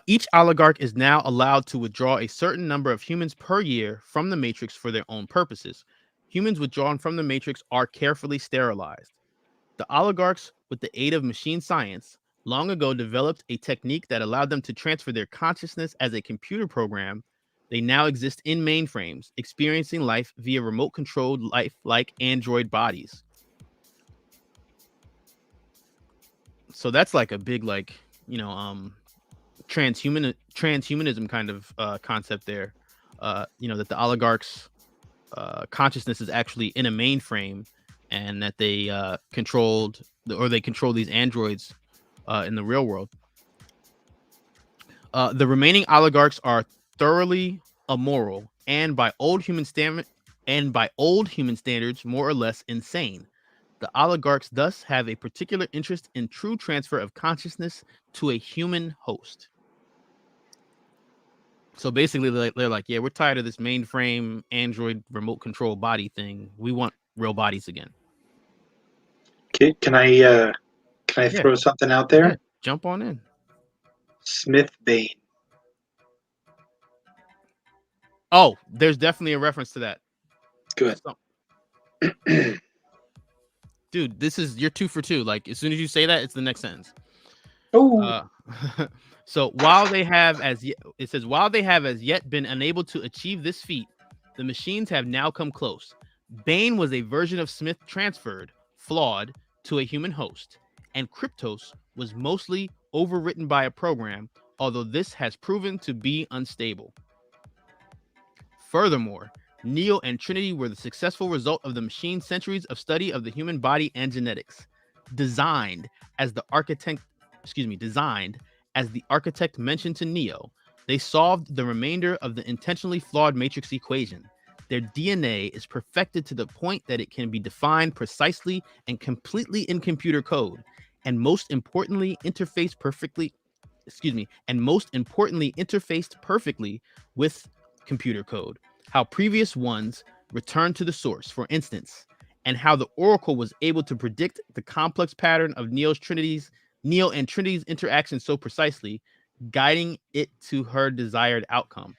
Each oligarch is now allowed to withdraw a certain number of humans per year from the matrix for their own purposes. Humans withdrawn from the matrix are carefully sterilized. The oligarchs, with the aid of machine science, long ago developed a technique that allowed them to transfer their consciousness as a computer program. They now exist in mainframes, experiencing life via remote-controlled life-like android bodies. So that's like a big, transhumanism kind of concept there. That the oligarchs' consciousness is actually in a mainframe, and that they control these androids in the real world. The remaining oligarchs are thoroughly immoral and by old human standards more or less insane. The oligarchs thus have a particular interest in true transfer of consciousness to a human host. So basically, they're like, yeah, we're tired of this mainframe android remote control body thing. We want real bodies again. Can I throw something out there? Yeah, jump on in. Smith Bane. Oh, there's definitely a reference to that. Good. Dude, you're 2 for 2. Like, as soon as you say that, it's the next sentence. Oh. So while they have as yet been unable to achieve this feat, the machines have now come close. Bane was a version of Smith transferred, flawed, to a human host, and Kryptos was mostly overwritten by a program, although this has proven to be unstable. Furthermore, Neo and Trinity were the successful result of the machine's centuries of study of the human body and genetics. Designed as the architect mentioned to Neo, they solved the remainder of the intentionally flawed matrix equation. Their DNA is perfected to the point that it can be defined precisely and completely in computer code, and most importantly, interfaced perfectly with computer code. How previous ones return to the source, for instance, and how the Oracle was able to predict the complex pattern of Neo and Trinity's interaction so precisely, guiding it to her desired outcome.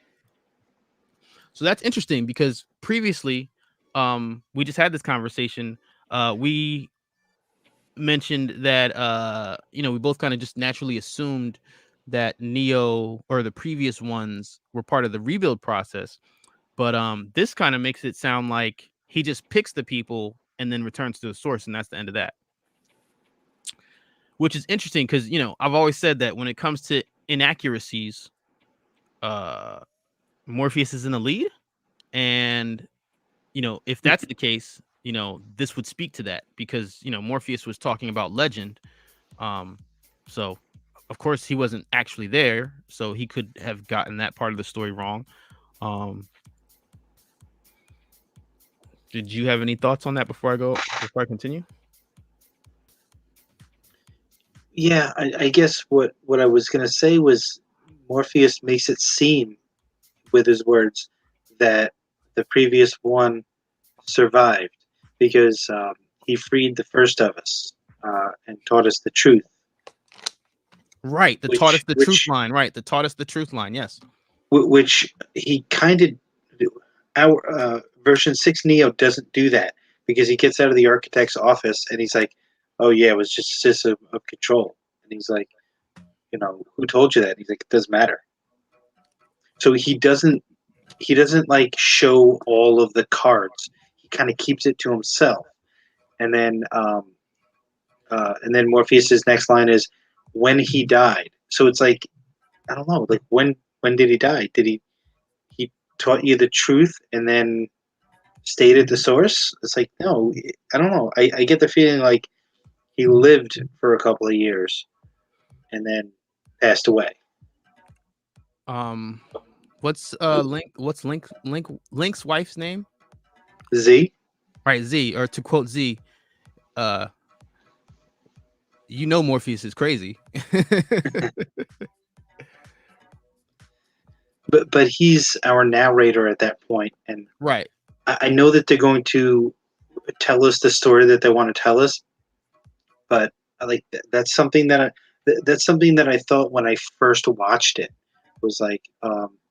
So that's interesting because previously, we just had this conversation. We mentioned that we both kind of just naturally assumed that Neo or the previous ones were part of the rebuild process. But this kind of makes it sound like he just picks the people and then returns to the source, and that's the end of that. Which is interesting because, I've always said that when it comes to inaccuracies, Morpheus is in the lead. And, if that's the case, this would speak to that because Morpheus was talking about legend. So of course he wasn't actually there, so he could have gotten that part of the story wrong. Did you have any thoughts on that before I continue? Yeah, I guess what I was going to say was Morpheus makes it seem, with his words, that the previous one survived because he freed the first of us and taught us the truth. Right, taught us the truth line. Right, taught us the truth line. Yes. Which he kind of, our version 6 Neo doesn't do that because he gets out of the architect's office and he's like, "Oh yeah, it was just a system of control." And he's like, "Who told you that?" And he's like, "It doesn't matter." So he doesn't like show all of the cards. He kind of keeps it to himself. And then Morpheus's next line is, "When he died." So it's like, I don't know, like when did he die? Did he taught you the truth and then stated the source? It's like, no, I don't know. I get the feeling like he lived for a couple of years and then passed away. What's Link's wife's name? Z. Right, Z, or to quote Z, Morpheus is crazy. But he's our narrator at that point, and right. I know that they're going to tell us the story that they want to tell us, but that's something that I thought when I first watched it was like,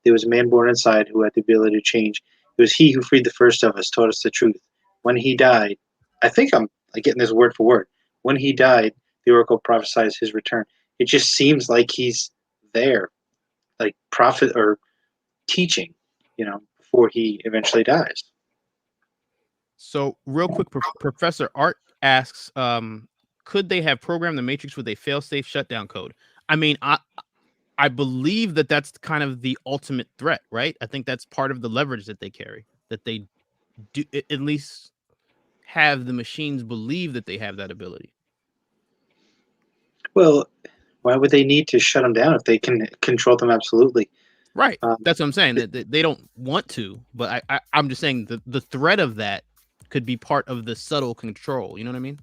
there was a man born inside who had the ability to change. It was he who freed the first of us, taught us the truth. When he died, I think I'm getting this word for word. When he died, the oracle prophesied his return. It just seems like he's there, like prophet or teaching, before he eventually dies. So real quick, Professor Art asks, could they have programmed the Matrix with a fail-safe shutdown code? I mean, I believe that that's kind of the ultimate threat, right? I think that's part of the leverage that they carry, that they do at least have the machines believe that they have that ability. Well, why would they need to shut them down if they can control them absolutely? Right. That's what I'm saying. That they don't want to, but I'm just saying the threat of that could be part of the subtle control. You know what I mean?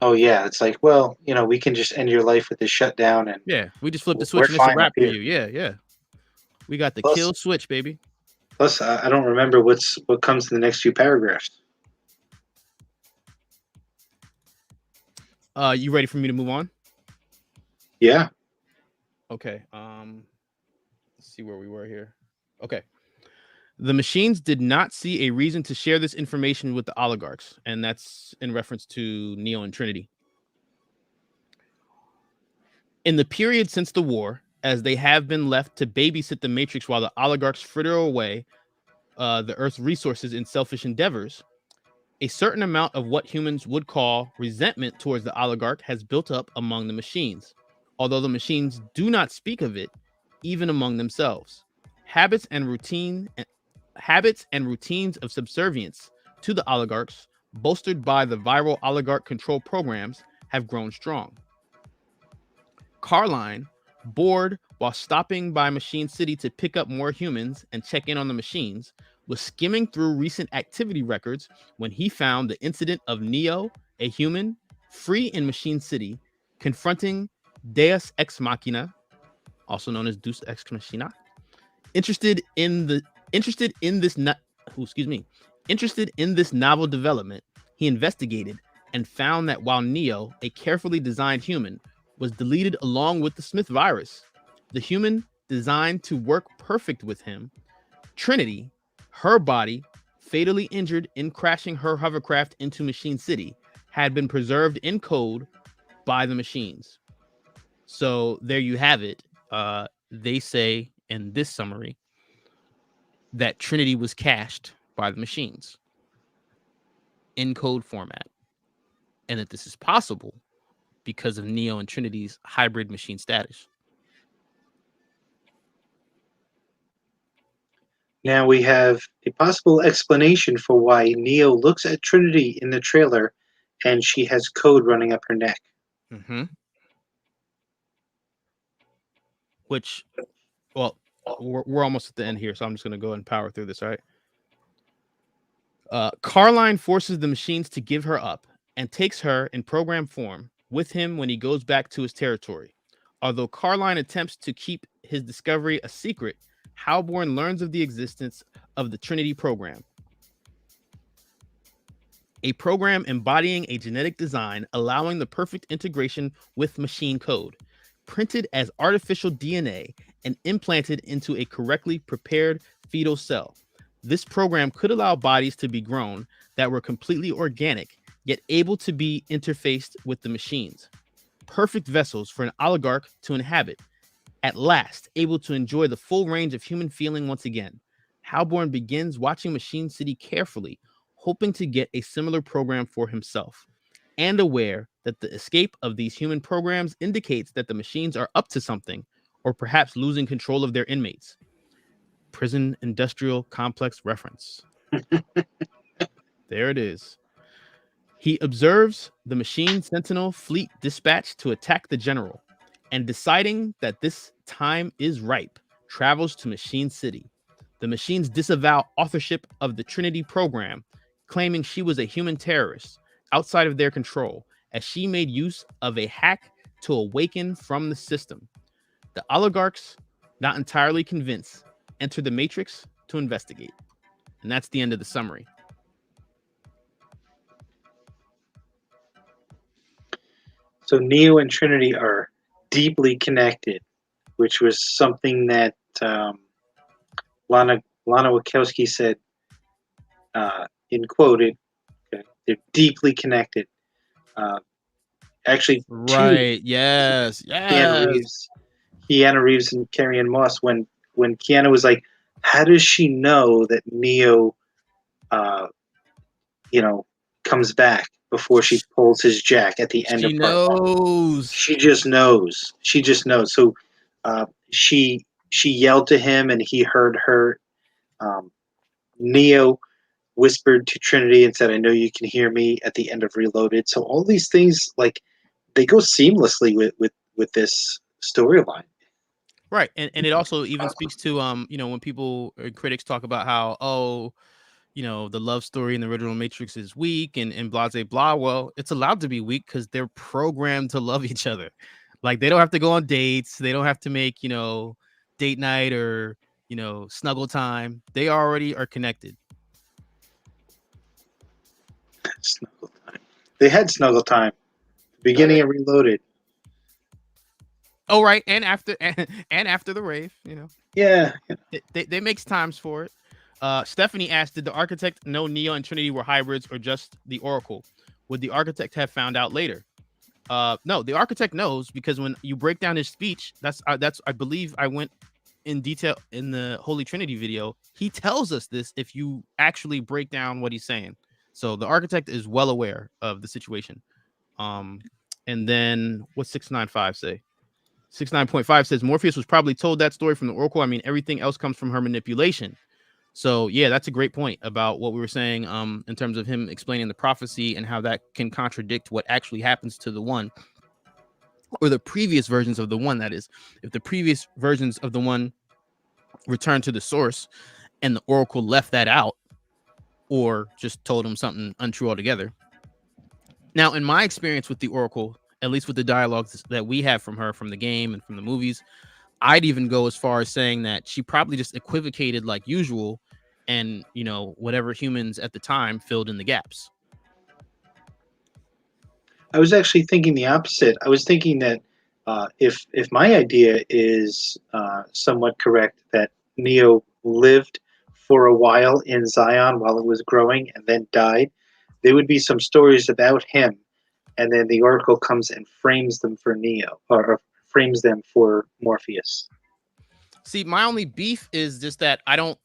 Oh yeah, it's like, well, we can just end your life with this shutdown, and yeah, we just flip the switch and it's a wrap for you. Yeah. We got the kill switch, baby. Plus, I don't remember what comes in the next few paragraphs. You ready for me to move on? Yeah. Okay. Let's see where we were here. Okay. The machines did not see a reason to share this information with the oligarchs, and that's in reference to Neo and Trinity. In the period since the war, as they have been left to babysit the Matrix while the oligarchs fritter away the Earth's resources in selfish endeavors, a certain amount of what humans would call resentment towards the oligarch has built up among the machines, although the machines do not speak of it, even among themselves. Habits and routines of subservience to the oligarchs, bolstered by the viral oligarch control programs, have grown strong. Carline, bored while stopping by Machine City to pick up more humans and check in on the machines, was skimming through recent activity records when he found the incident of Neo, a human, free in Machine City, confronting Deus Ex Machina, also known as Deus Ex Machina, interested in this novel development. He investigated and found that while Neo, a carefully designed human, was deleted along with the Smith virus, the human designed to work perfect with him, Trinity, her body, fatally injured in crashing her hovercraft into Machine City, had been preserved in code by the machines. So there you have it. They say in this summary that Trinity was cached by the machines in code format, and that this is possible because of Neo and Trinity's hybrid machine status. Now we have a possible explanation for why Neo looks at Trinity in the trailer and she has code running up her neck. Mm-hmm. Which, well, we're almost at the end here, so I'm just going to go and power through this, all right? Carline forces the machines to give her up and takes her in program form with him when he goes back to his territory. Although Carline attempts to keep his discovery a secret, Halborn learns of the existence of the Trinity program, a program embodying a genetic design allowing the perfect integration with machine code, printed as artificial DNA and implanted into a correctly prepared fetal cell. This program could allow bodies to be grown that were completely organic, yet able to be interfaced with the machines. Perfect vessels for an oligarch to inhabit, at last able to enjoy the full range of human feeling once again. Halborn begins watching Machine City carefully, hoping to get a similar program for himself, and aware that the escape of these human programs indicates that the machines are up to something, or perhaps losing control of their inmates. Prison industrial complex reference. There it is. He observes the machine sentinel fleet dispatched to attack the general, and deciding that this time is ripe, travels to Machine City. The machines disavow authorship of the Trinity program, claiming she was a human terrorist outside of their control, as she made use of a hack to awaken from the system. The oligarchs, not entirely convinced, enter the Matrix to investigate. And that's the end of the summary. So Neo and Trinity are deeply connected, which was something that Lana Wachowski said in quoted. Okay, they're deeply connected. Actually, Right. Yes. Keanu Reeves and Carrie Ann Moss, when Keanu was like, how does she know that Neo, comes back before she pulls his jack at the end of part one? She just knows. She just knows. So she yelled to him and he heard her. Neo whispered to Trinity and said, I know you can hear me at the end of Reloaded. So all these things, like, they go seamlessly with this storyline. Right. And it also even speaks to when people critics talk about how, the love story in the original Matrix is weak and blah blah blah. Well, it's allowed to be weak because they're programmed to love each other. Like, they don't have to go on dates, they don't have to make date night or snuggle time. They already are connected. Snuggle time. They had snuggle time. Beginning of Reloaded. Oh, right. And after and after the rave, Yeah. They makes times for it. Stephanie asked, did the architect know Neo and Trinity were hybrids or just the Oracle? Would the architect have found out later? No, the architect knows, because when you break down his speech, that's I believe I went in detail in the Holy Trinity video. He tells us this if you actually break down what he's saying. So the architect is well aware of the situation. And then what's 695 say? 69.5 says Morpheus was probably told that story from the Oracle. I mean, everything else comes from her manipulation. So yeah, that's a great point about what we were saying in terms of him explaining the prophecy and how that can contradict what actually happens to the one, or the previous versions of the one. That is, if the previous versions of the one return to the source and the Oracle left that out or just told him something untrue altogether. Now, in my experience with the Oracle, at least with the dialogues that we have from her from the game and from the movies, I'd even go as far as saying that she probably just equivocated like usual, and whatever humans at the time filled in the gaps. I was actually thinking the opposite. I was thinking that if my idea is somewhat correct, that Neo lived for a while in Zion while it was growing and then died, there would be some stories about him, and then the Oracle comes and frames them for Neo, or frames them for Morpheus. See, my only beef is just that I don't,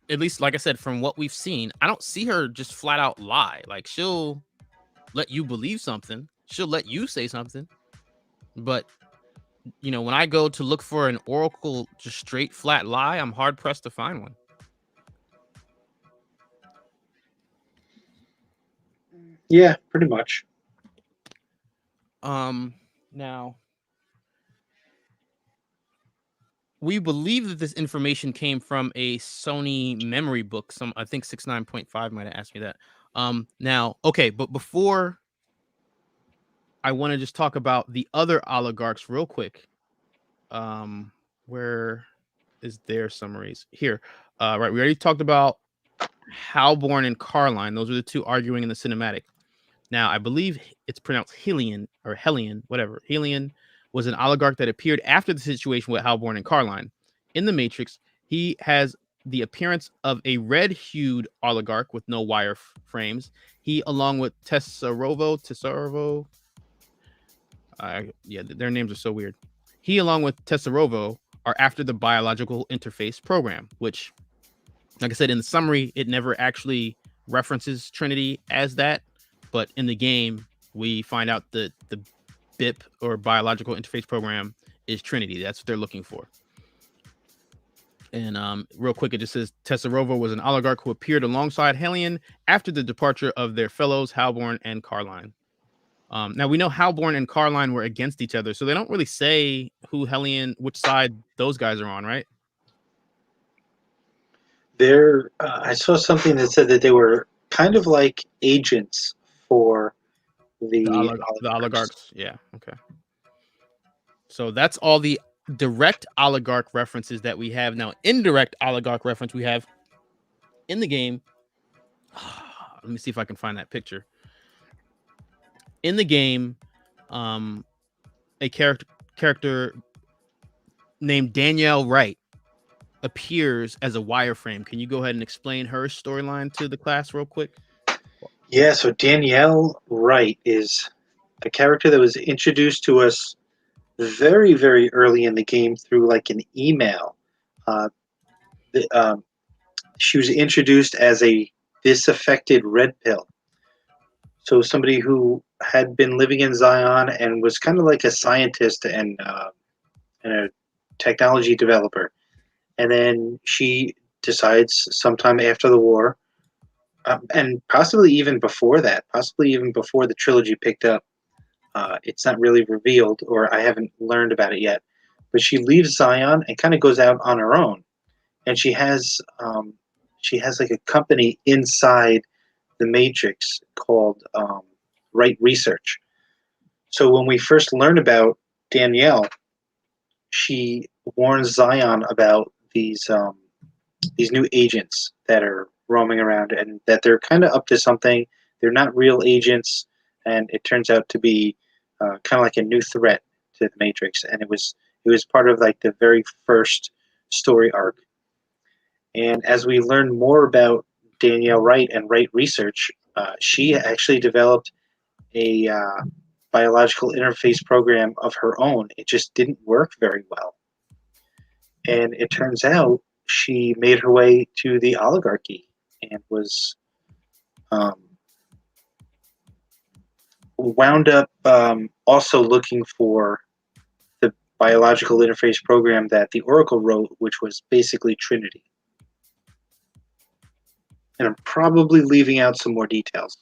at least like I said, from what we've seen, I don't see her just flat out lie. Like, she'll let you believe something, she'll let you say something, but when I go to look for an Oracle just straight flat lie, I'm hard pressed to find one. Yeah, pretty much. Now we believe that this information came from a Sony memory book. I think 69.5 might have asked me that. Now, okay, but before I want to just talk about the other oligarchs real quick. Where is their summaries? Here. Right, we already talked about Halborn and Carline. Those are the two arguing in the cinematic. Now, I believe it's pronounced Helion or Helion, whatever. Helion was an oligarch that appeared after the situation with Halborn and Carline. In the Matrix, he has the appearance of a red-hued oligarch with no wire frames. He, along with Tesarovo, yeah, their names are so weird. He, along with Tesarovo, are after the biological interface program, which, like I said, in the summary, it never actually references Trinity as that. But in the game, we find out that the BIP or biological interface program is Trinity. That's what they're looking for. And real quick, it just says Tesarovo was an oligarch who appeared alongside Helion after the departure of their fellows Halborn and Carline. Now we know Halborn and Carline were against each other, so they don't really say who Helion, which side those guys are on, right? I saw something that said that they were kind of like agents for the oligarchs. Yeah. Okay. So that's all the direct oligarch references that we have. Now, indirect oligarch reference we have in the game. Let me see if I can find that picture. In the game, a character named Danielle Wright appears as a wireframe. Can you go ahead and explain her storyline to the class real quick? Yeah, so Danielle Wright is a character that was introduced to us very, very early in the game through like an email. She was introduced as a disaffected red pill. So somebody who had been living in Zion and was kind of like a scientist and a technology developer. And then she decides sometime after the war, and possibly even before that, possibly even before the trilogy picked up, it's not really revealed, or I haven't learned about it yet, but she leaves Zion and kind of goes out on her own. And she has like a company inside the Matrix called Right Research. So when we first learn about Danielle, she warns Zion about these new agents that are roaming around and that they're kind of up to something. They're not real agents, and it turns out to be kind of like a new threat to the Matrix. And it was part of like the very first story arc. And as we learn more about Danielle Wright and Wright Research, she actually developed a biological interface program of her own. It just didn't work very well. And it turns out she made her way to the oligarchy and was wound up also looking for the biological interface program that the Oracle wrote, which was basically Trinity. And I'm probably leaving out some more details.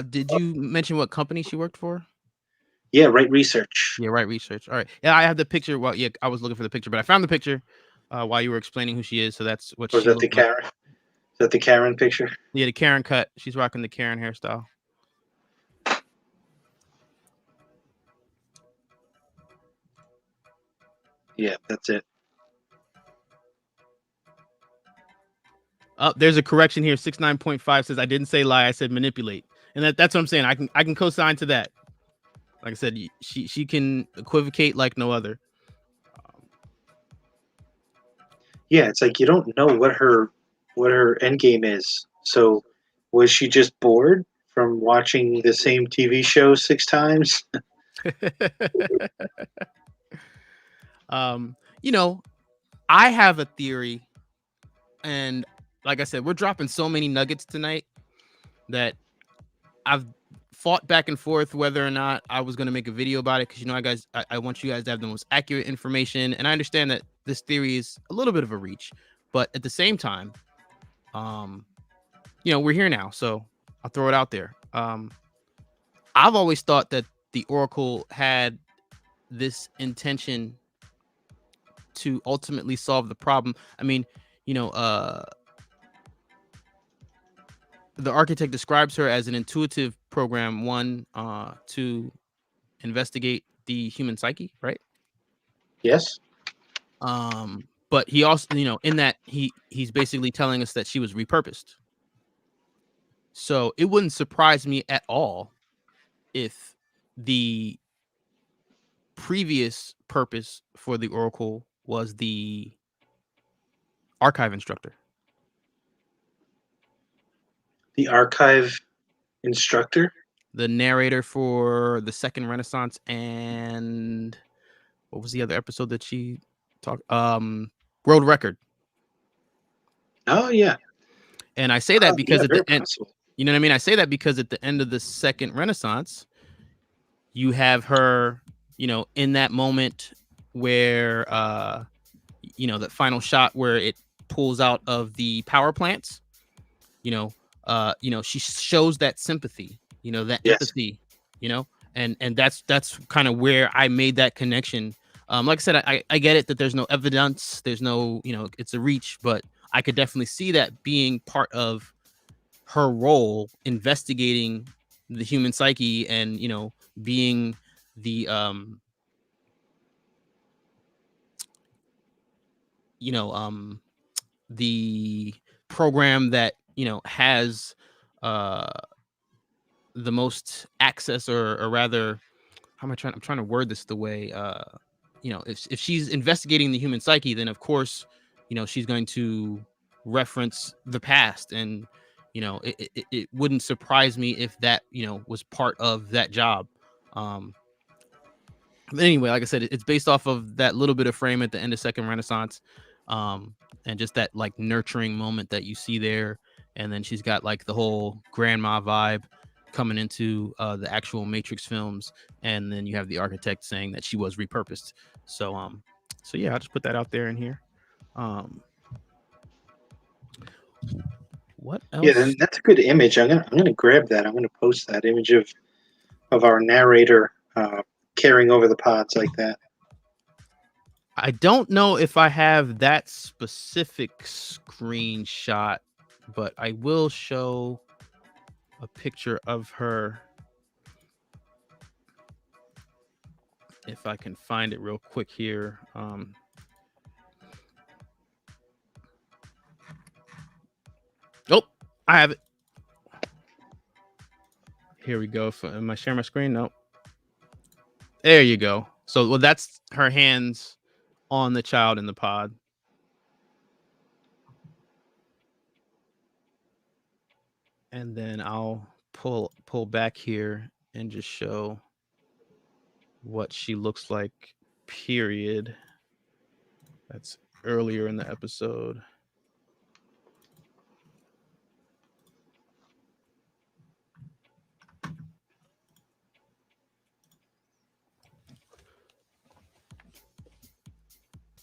Did you mention what company she worked for? Yeah, Right Research. Yeah, Right Research. All right. Yeah, I have the picture. Well, yeah, I was looking for the picture, but I found the picture while you were explaining who she is. So that's what Was she that the Karen? Like. Is that the Karen picture? Yeah, the Karen cut. She's rocking the Karen hairstyle. Yeah, that's it. Oh, there's a correction here. 69.5 says I didn't say lie. I said manipulate, and that's what I'm saying. I can co-sign to that. Like I said, she can equivocate like no other. Yeah, it's like you don't know what her end game is. So was she just bored from watching the same TV show 6 times? You know, I have a theory, and like I said, we're dropping so many nuggets tonight that I've fought back and forth whether or not I was going to make a video about it, because I want you guys to have the most accurate information, and I understand that this theory is a little bit of a reach, but at the same time, we're here now, so I'll throw it out there. I've always thought that the Oracle had this intention to ultimately solve the problem. I mean, you know, the architect describes her as an intuitive program, to investigate the human psyche, right? Yes. But he also, in that he's basically telling us that she was repurposed. So it wouldn't surprise me at all if the previous purpose for the Oracle was the archive instructor. The archive instructor? The narrator for the Second Renaissance, and what was the other episode that she talked? World Record. Oh yeah. And I say that because at the end, possible. you know what I mean? I say that because at the end of the Second Renaissance, you have her, in that moment where, that final shot where it pulls out of the power plants, she shows that sympathy, that empathy, and that's kind of where I made that connection. Like I said, I get it that there's no evidence, there's no, it's a reach, but I could definitely see that being part of her role investigating the human psyche and, being the, the program that, has the most access, or rather, I'm trying to word this the way, if she's investigating the human psyche, then of course, she's going to reference the past, and it wouldn't surprise me if that was part of that job. But anyway, like I said, it's based off of that little bit of frame at the end of Second Renaissance, and just that like nurturing moment that you see there, and then she's got like the whole grandma vibe coming into the actual Matrix films, and then you have the architect saying that she was repurposed. So yeah, I'll just put that out there in here. What else? Yeah, then that's a good image. I'm gonna grab that. I'm gonna post that image of our narrator carrying over the pods like that. I don't know if I have that specific screenshot, but I will show a picture of her if I can find it real quick here. Oh, I have it. Here we go. Am I sharing my screen? Nope. There you go. So, well, that's her hands on the child in the pod. And then I'll pull back here and just show what she looks like, period. That's earlier in the episode.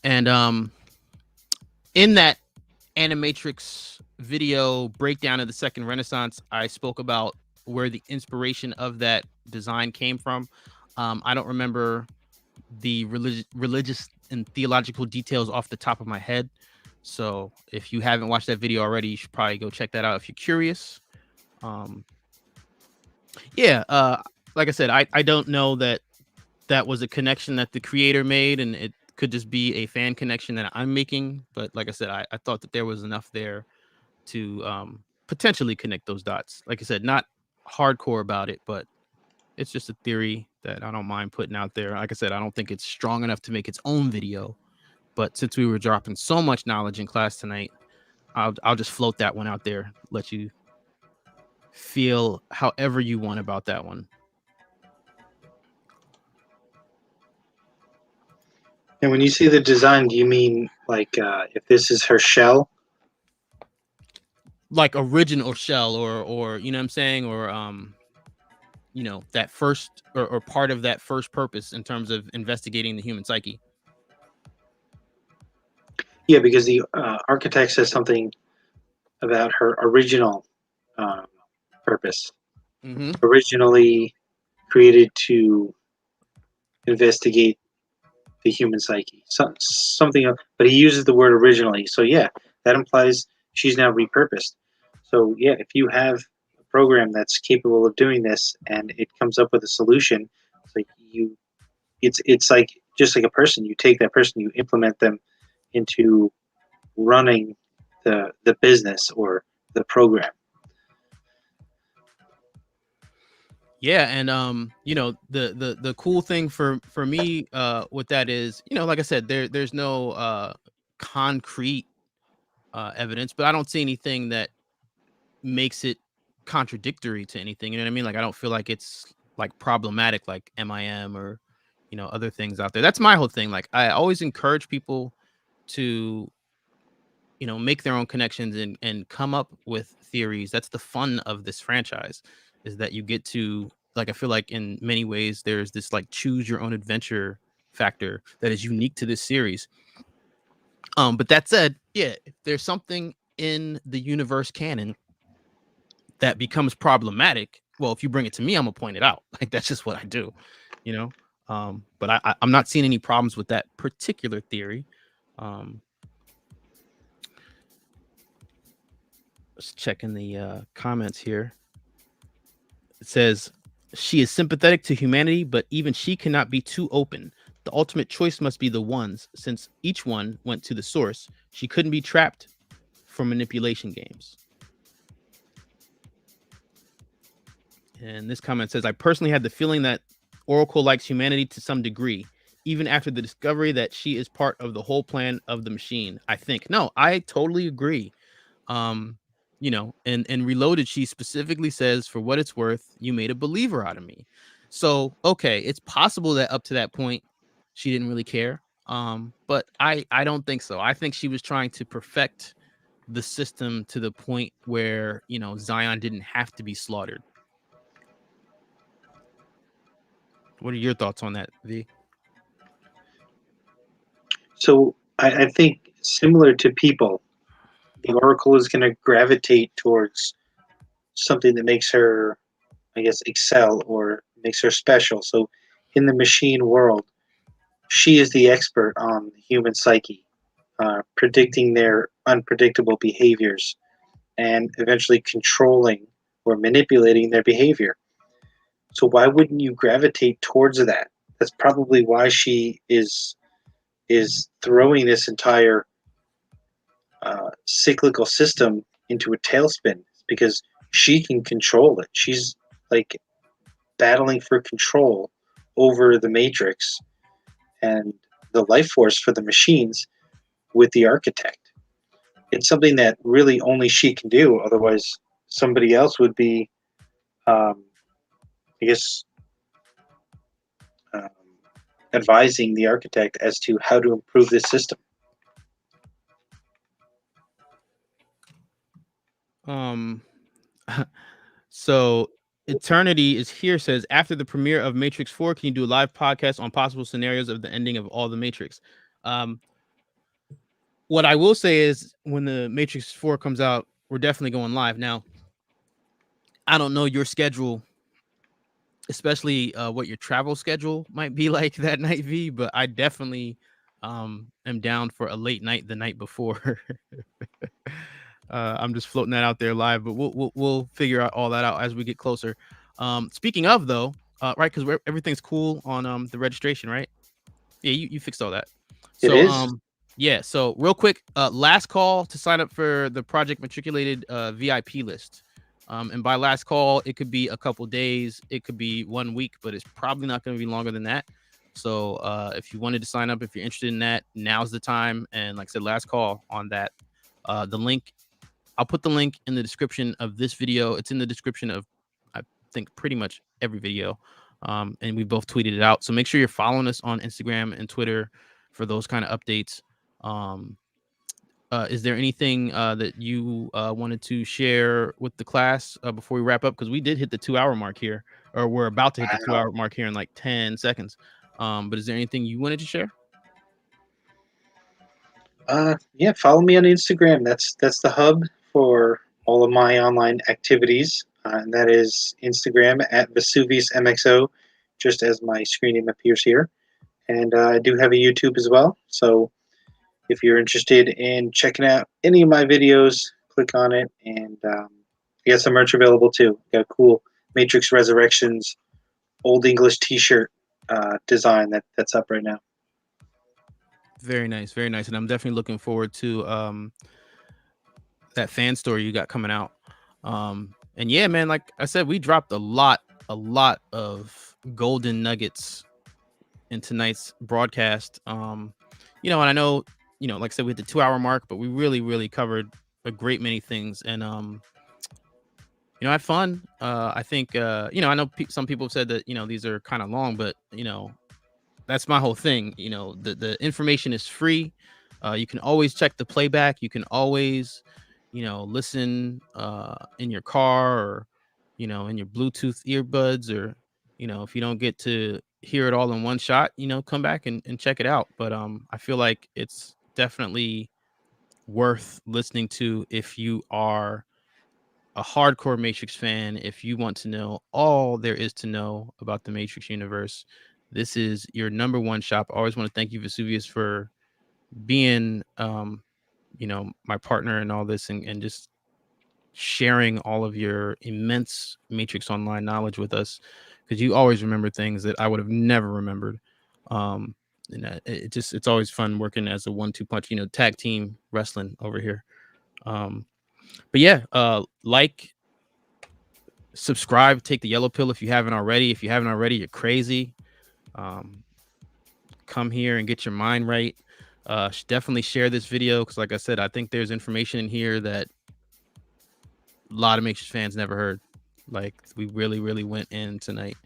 And in that Animatrix video breakdown of the Second Renaissance, I spoke about where the inspiration of that design came from. I don't remember the religious and theological details off the top of my head. So if you haven't watched that video already, you should probably go check that out if you're curious. Like I said, I don't know that was a connection that the creator made, and it could just be a fan connection that I'm making. But like I said, I thought that there was enough there to potentially connect those dots. Like I said, not hardcore about it, but it's just a theory that I don't mind putting out there. Like I said, I don't think it's strong enough to make its own video, but since we were dropping so much knowledge in class tonight, I'll just float that one out there, let you feel however you want about that one. And when you see the design, do you mean like if this is her shell? Like original shell, or you know what I'm saying, or that first or part of that first purpose in terms of investigating the human psyche. Yeah, because the architect says something about her original purpose. Mm-hmm. Originally created to investigate the human psyche. Something, but he uses the word originally. So yeah, that implies she's now repurposed. So yeah, if you have a program that's capable of doing this and it comes up with a solution, it's like it's like just like a person. You take that person, you implement them into running the business or the program. Yeah, and you know, the cool thing for me with that is, you know, like I said, there's no concrete evidence, but I don't see anything that makes it contradictory to anything. You know what I mean? Like I don't feel like it's like problematic like MIM or, you know, other things out there. That's my whole thing. Like I always encourage people to, you know, make their own connections and come up with theories. That's the fun of this franchise, is that you get to, like, I feel like in many ways there's this like choose your own adventure factor that is unique to this series. But that said, yeah, if there's something in the universe canon that becomes problematic, well, if you bring it to me, I'm gonna point it out. Like that's just what I do, you know. But I'm not seeing any problems with that particular theory. Let's check in the comments here. It says she is sympathetic to humanity, but even she cannot be too open. The ultimate choice must be the ones, since each one went to the source. She couldn't be trapped for manipulation games. And this comment says, I personally had the feeling that Oracle likes humanity to some degree, even after the discovery that she is part of the whole plan of the machine. I think. No, I totally agree. You know, and Reloaded, she specifically says, for what it's worth, you made a believer out of me. So, okay, it's possible that up to that point, she didn't really care. But I don't think so. I think she was trying to perfect the system to the point where, you know, Zion didn't have to be slaughtered. What are your thoughts on that, V? So I think similar to people, the Oracle is going to gravitate towards something that makes her, I guess, excel or makes her special. So in the machine world, she is the expert on the human psyche, predicting their unpredictable behaviors and eventually controlling or manipulating their behavior. So why wouldn't you gravitate towards that? That's probably why she is throwing this entire cyclical system into a tailspin, because she can control it. She's like battling for control over the matrix and the life force for the machines with the architect. It's something that really only she can do. Otherwise, somebody else would be, I guess, um, advising the architect as to how to improve this system. So Eternity is here, says, after the premiere of Matrix 4, can you do a live podcast on possible scenarios of the ending of all the Matrix? What I will say is when the Matrix 4 comes out, we're definitely going live. Now, I don't know your schedule, especially what your travel schedule might be like that night, V, but I definitely am down for a late night the night before. I'm just floating that out there live, but we'll figure out all that out as we get closer. Speaking of though, right, because everything's cool on the registration, right? Yeah, you fixed all that. It So is. yeah, so real quick, last call to sign up for the Project Matriculated VIP list. And by last call, it could be a couple days, it could be 1 week, but it's probably not going to be longer than that. So if you wanted to sign up, if you're interested in that, now's the time. And like I said, last call on that. The link, I'll put the link in the description of this video. It's in the description of, I think, pretty much every video. And we both tweeted it out. So make sure you're following us on Instagram and Twitter for those kind of updates. Is there anything that you wanted to share with the class before we wrap up? Because we did hit the 2-hour mark here, or we're about to hit the 2-hour mark here in like 10 seconds. But is there anything you wanted to share? Yeah, follow me on Instagram. That's the hub for all of my online activities. and that is Instagram at VesuviusMXO, just as my screen name appears here. And I do have a YouTube as well. So if you're interested in checking out any of my videos, click on it. And I got some merch available too. Got a cool Matrix Resurrections Old English T-shirt design that's up right now. Very nice, very nice. And I'm definitely looking forward to that fan story you got coming out. And yeah, man, like I said, we dropped a lot of golden nuggets in tonight's broadcast. You know, and I know, you know, like I said, we hit the 2-hour mark, but we really covered a great many things. And you know, I had fun. I think you know, I know some people have said that, you know, these are kind of long, but you know, that's my whole thing. You know, the information is free. You can always check the playback. You can always, you know, listen in your car, or you know, in your Bluetooth earbuds, or you know, if you don't get to hear it all in one shot, you know, come back and check it out. But I feel like it's definitely worth listening to if you are a hardcore Matrix fan. If you want to know all there is to know about the Matrix universe, this is your number one shop. I always want to thank you, Vesuvius, for being you know, my partner in all this, and just sharing all of your immense Matrix Online knowledge with us, because you always remember things that I would have never remembered. And it's always fun working as a 1-2 punch, you know, tag team wrestling over here. But yeah, like, subscribe, take the yellow pill if you haven't already. If you haven't already, you're crazy. Come here and get your mind right. Definitely share this video, because like I said, I think there's information in here that a lot of Matrix fans never heard. Like, we really went in tonight.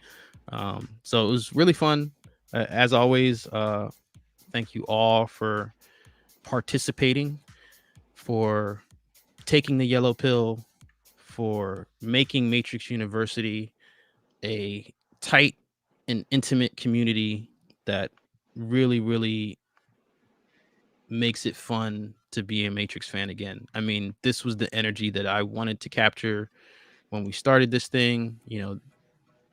So it was really fun. As always, thank you all for participating, for taking the yellow pill, for making Matrix University a tight and intimate community that really makes it fun to be a Matrix fan again. I mean, this was the energy that I wanted to capture when we started this thing. You know,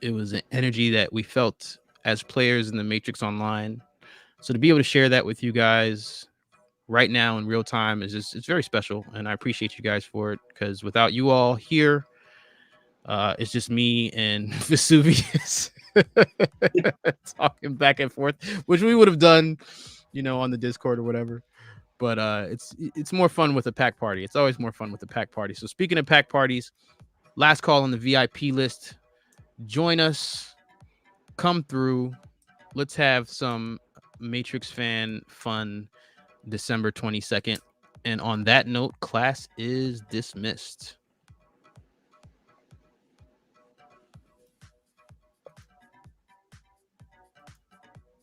it was an energy that we felt as players in the Matrix Online. So to be able to share that with you guys right now in real time is just, it's very special. And I appreciate you guys for it, because without you all here, it's just me and Vesuvius talking back and forth, which we would have done, you know, on the Discord or whatever. But it's more fun with a pack party. It's always more fun with a pack party. So speaking of pack parties, last call on the VIP list. Join us. Come through. Let's have some Matrix fan fun December 22nd. And on that note, class is dismissed.